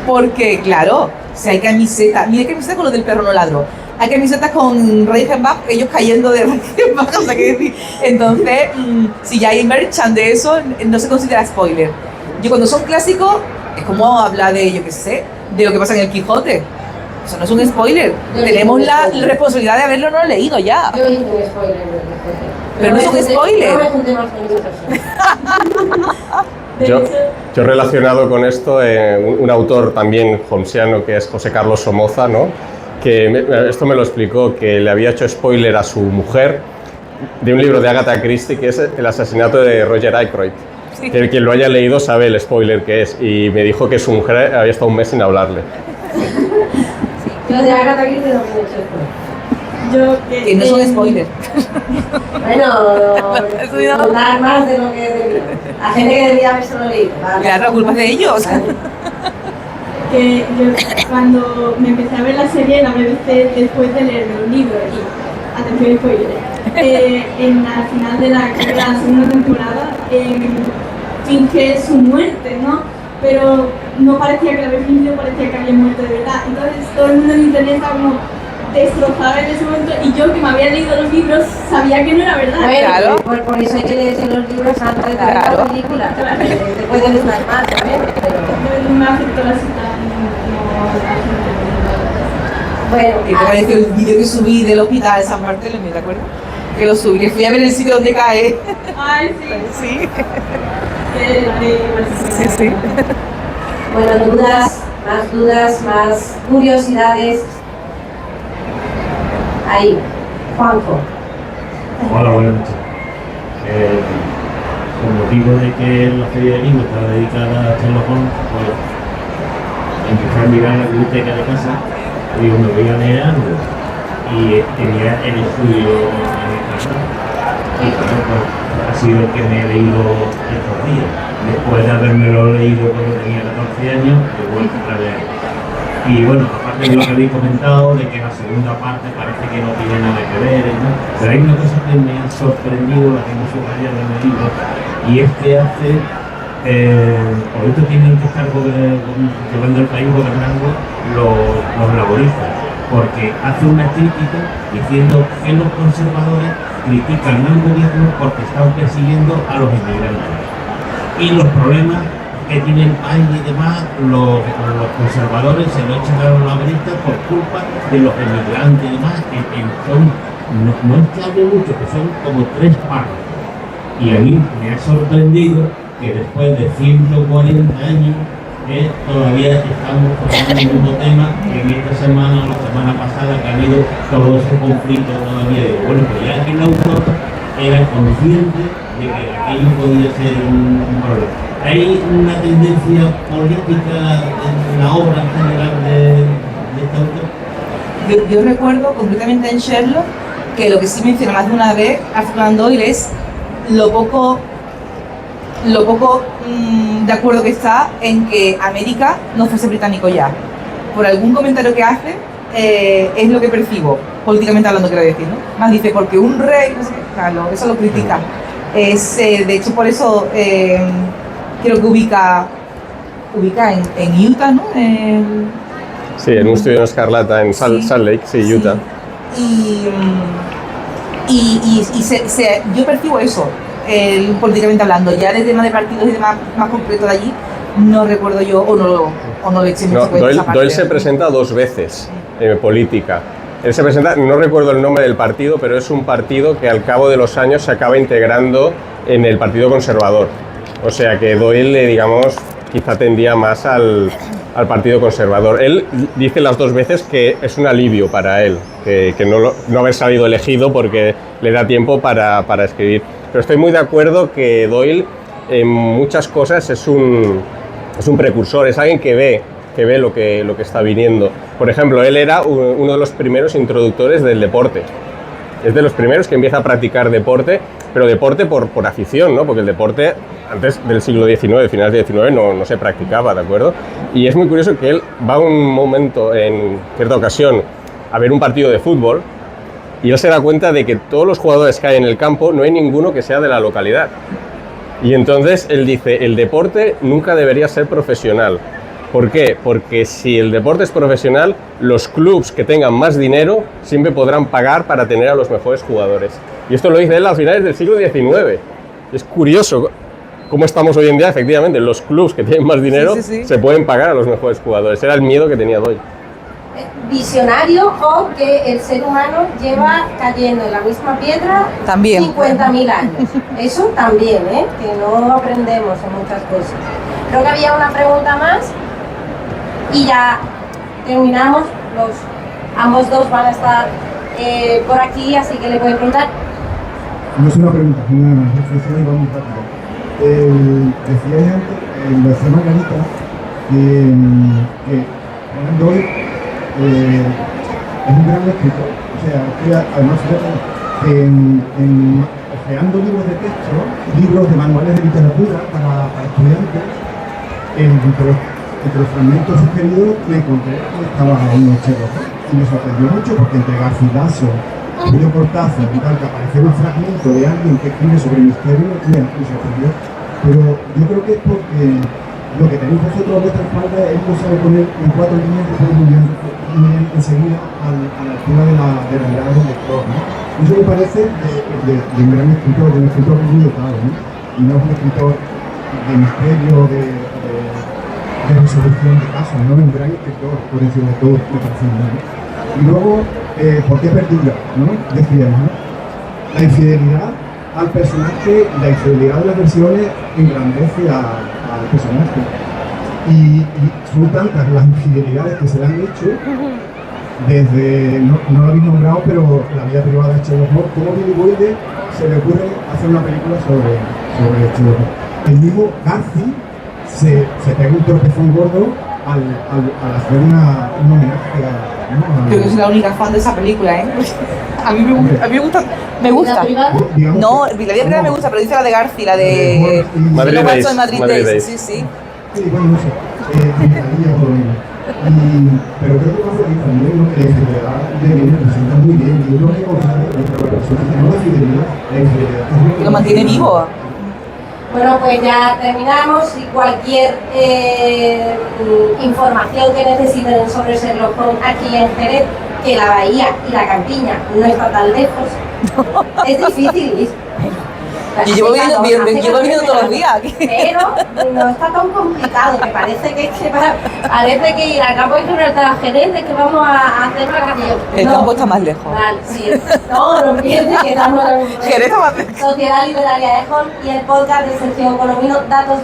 Speaker 2: porque claro, si hay camisetas, mira qué camiseta con lo del perro no ladro, hay camisetas con Reichenbach, ellos cayendo de Reichenbach, o sea, que decir, entonces, si ya hay merchan de eso, no se considera spoiler. Yo cuando son clásicos, es como hablar de, yo qué sé, de lo que pasa en el Quijote. Eso no es un spoiler. Tenemos la responsabilidad de haberlo no leído ya.
Speaker 4: Yo hice un spoiler de Quijote.
Speaker 2: Pero no es un spoiler.
Speaker 4: No me junté más con esa persona.
Speaker 3: yo relacionado con esto, un autor también holmesiano que es José Carlos Somoza, ¿no? Esto me lo explicó, que le había hecho spoiler a su mujer de un libro de Agatha Christie que es El asesinato de Roger Ackroyd.
Speaker 2: Sí.
Speaker 3: Que quien lo haya leído sabe el spoiler que es, y me dijo que su mujer había estado un mes sin hablarle.
Speaker 4: Yo de Agatha Christie no me he hecho esto.
Speaker 5: Yo que...
Speaker 2: Que no es un spoiler.
Speaker 4: Bueno, contar más de lo que debería. La gente que debería haberse lo leído.
Speaker 2: Claro, la culpa es de ellos.
Speaker 5: Que yo cuando me empecé a ver la serie la BBC después de leerme los libros y, atención spoiler, al final de la segunda temporada finge su muerte, ¿no? Pero no parecía que la había fingido, parecía que había muerto de verdad. Entonces todo el mundo en internet estaba como destrozado en ese momento y yo que me había leído los libros sabía que no era verdad.
Speaker 2: Claro.
Speaker 4: Por eso hay que leerse los libros antes de ver
Speaker 2: Claro.
Speaker 4: la película. Después de dudar más, ¿sabes? Pero...
Speaker 5: No me afectó la cita.
Speaker 4: Bueno,
Speaker 2: ¿Qué te pareció el vídeo que subí del hospital de San Bartolomé, te acuerdas? Que lo subí, que fui a ver el sitio donde cae.
Speaker 5: Ay, sí.
Speaker 2: Sí.
Speaker 5: Sí.
Speaker 4: bueno, dudas, más curiosidades. Ahí, Juanjo.
Speaker 6: Hola, buenas noches. Con motivo de que la feria de libros está dedicada a Sherlock Holmes, pues empecé a mirar la biblioteca de casa y digo, me voy a leer algo. Y tenía el estudio en el canal. Y bueno, pues, ha sido el que me he leído estos días. Después de habérmelo leído cuando tenía 14 años, he vuelto a leer. Y bueno, aparte de lo que habéis comentado, de que la segunda parte parece que no tiene nada que ver, ¿no? Pero hay una cosa que me ha sorprendido, la tengo subrayada en el libro, y es que hace, por esto tienen que estar llevando el país, gobernando los laboristas, porque hace una crítica diciendo que los conservadores critican al gobierno porque están persiguiendo a los inmigrantes. Y los problemas que tiene el país y demás, los conservadores se lo echan a los laboristas por culpa de los inmigrantes y demás, que son, no es que hable mucho, que son como 3 párrafos. Y a mí me ha sorprendido que después de 140 años todavía estamos tocando el mismo tema, que en esta semana o la semana pasada que ha habido todo ese conflicto todavía. Bueno, pues ya el autor era consciente de que aquello podía ser un problema. ¿Hay una tendencia política en la obra en general de este autor?
Speaker 2: Yo recuerdo concretamente en Sherlock que lo que sí menciona más de una vez a Conan Doyle es lo poco de acuerdo que está en que América no fuese británico ya. Por algún comentario que hace, es lo que percibo, políticamente hablando, quiero decir, ¿no? Más dice, porque un rey, no sé qué, claro, eso lo critica. De hecho, por eso creo que ubica en Utah, ¿no?
Speaker 3: Sí, en un estudio en Escarlata, en Salt Lake, sí, Utah.
Speaker 2: Yo percibo eso, políticamente hablando. Ya de tema de partidos y demás más concreto de allí, no recuerdo yo, o no le eché mucho cuenta esa parte.
Speaker 3: Doyle se presenta 2 veces en política. Él se presenta, no recuerdo el nombre del partido, pero es un partido que al cabo de los años se acaba integrando en el Partido Conservador. O sea que Doyle, digamos, quizá tendía más al Partido Conservador. Él dice las 2 veces que es un alivio para él, que no haber salido elegido porque le da tiempo para escribir. Pero estoy muy de acuerdo que Doyle en muchas cosas es un precursor, es alguien que ve lo que está viniendo. Por ejemplo, él era uno de los primeros introductores del deporte. Es de los primeros que empieza a practicar deporte, pero deporte por afición, ¿no? Porque el deporte antes del siglo XIX, finales del XIX, no se practicaba, ¿de acuerdo? Y es muy curioso que él va un momento, en cierta ocasión, a ver un partido de fútbol y él se da cuenta de que todos los jugadores que hay en el campo no hay ninguno que sea de la localidad. Y entonces él dice, el deporte nunca debería ser profesional. ¿Por qué? Porque si el deporte es profesional, los clubs que tengan más dinero siempre podrán pagar para tener a los mejores jugadores. Y esto lo dice él a finales del siglo XIX. Es curioso cómo estamos hoy en día, efectivamente, los clubs que tienen más dinero se pueden pagar a los mejores jugadores. Era el miedo que tenía Doyle.
Speaker 4: Visionario, o que el ser humano lleva cayendo en la misma piedra
Speaker 2: También.
Speaker 4: 50.000 años. Eso también, que no aprendemos en muchas cosas. Creo que había una pregunta más y ya terminamos. Ambos dos van a estar por aquí, así que le voy a preguntar.
Speaker 7: No es una pregunta, es una reflexión y vamos rápido. Decíais antes, lo decía Margarita, que Conan Doyle es un gran escritor. O sea, que además fíjate que ojeando libros de texto, libros de manuales de literatura para estudiantes, entre los fragmentos sugeridos me encontré que estaba uno Sherlock Holmes y me sorprendió mucho porque entre Garcilaso, Julio Cortázar y tal, que apareciera un fragmento de alguien que escribe sobre el misterio, me sorprendió. Pero yo creo que es porque lo que tenéis vosotros a vuestra espalda es no sabe poner en 4 líneas que puede muy bien enseguida a la altura de la mirada del lector, ¿no? Eso me parece de un gran escritor, de un escritor muy dotado, ¿no? Y no es un escritor de misterio, de resolución de casos, no es un gran escritor, por encima de todo, me parece, ¿no? Y luego, ¿por qué perdura? ¿No? Decíamos, ¿no? La infidelidad al personaje, la infidelidad de las versiones engrandece al personaje. Y son tantas las infidelidades que se le han hecho, desde, no lo habéis nombrado, pero la vida privada de Sherlock Holmes, como Billy Wilder se le ocurre hacer una película sobre Sherlock Holmes. El mismo Garci se pega un tropezón gordo al hacer un homenaje a...
Speaker 2: Creo que soy la única fan de esa película, ¿eh? A mí me gusta. Me gusta.
Speaker 7: Digamos
Speaker 2: No,
Speaker 7: que-
Speaker 2: la vida privada me gusta, pero dice la de Garci, la de
Speaker 3: Madrid
Speaker 2: Lo
Speaker 3: Days,
Speaker 2: Macho de Madrid
Speaker 3: Madrid
Speaker 2: Days.
Speaker 3: Days.
Speaker 2: Sí, sí.
Speaker 7: Sí, bueno, no sé, Italia por lo menos. Pero creo que pasa aquí también, ¿no? Que la infidelidad de bien representa muy bien, y es lo que consigue la persona que no la fidelidad, la infidelidad es lo que
Speaker 2: Lo mantiene vivo.
Speaker 4: Bueno, pues ya terminamos y cualquier información que necesiten sobre Sherlock Holmes aquí en Jerez, que la Bahía y la Campiña no está tan lejos, es difícil ir.
Speaker 2: Yo llevo viniendo todos los días.
Speaker 4: Pero no está tan complicado, que parece que ir al campo de Gibraltar a Jerez es que vamos a hacer vacaciones.
Speaker 2: El campo está más lejos.
Speaker 4: Vale, sí. No pienses que estamos en
Speaker 2: Jerez está más lejos.
Speaker 4: Sociedad Literaria de Holmes y el podcast de Sergio Colomino, Datos,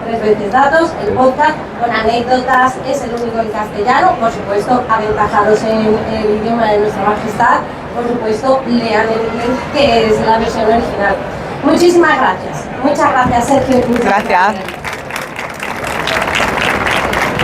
Speaker 4: 3 veces datos, el podcast con anécdotas, es el único en castellano, por supuesto, aventajados en el idioma de nuestra majestad, por supuesto, lean el inglés, que es la versión original. Muchísimas gracias. Muchas gracias, Sergio.
Speaker 2: Gracias.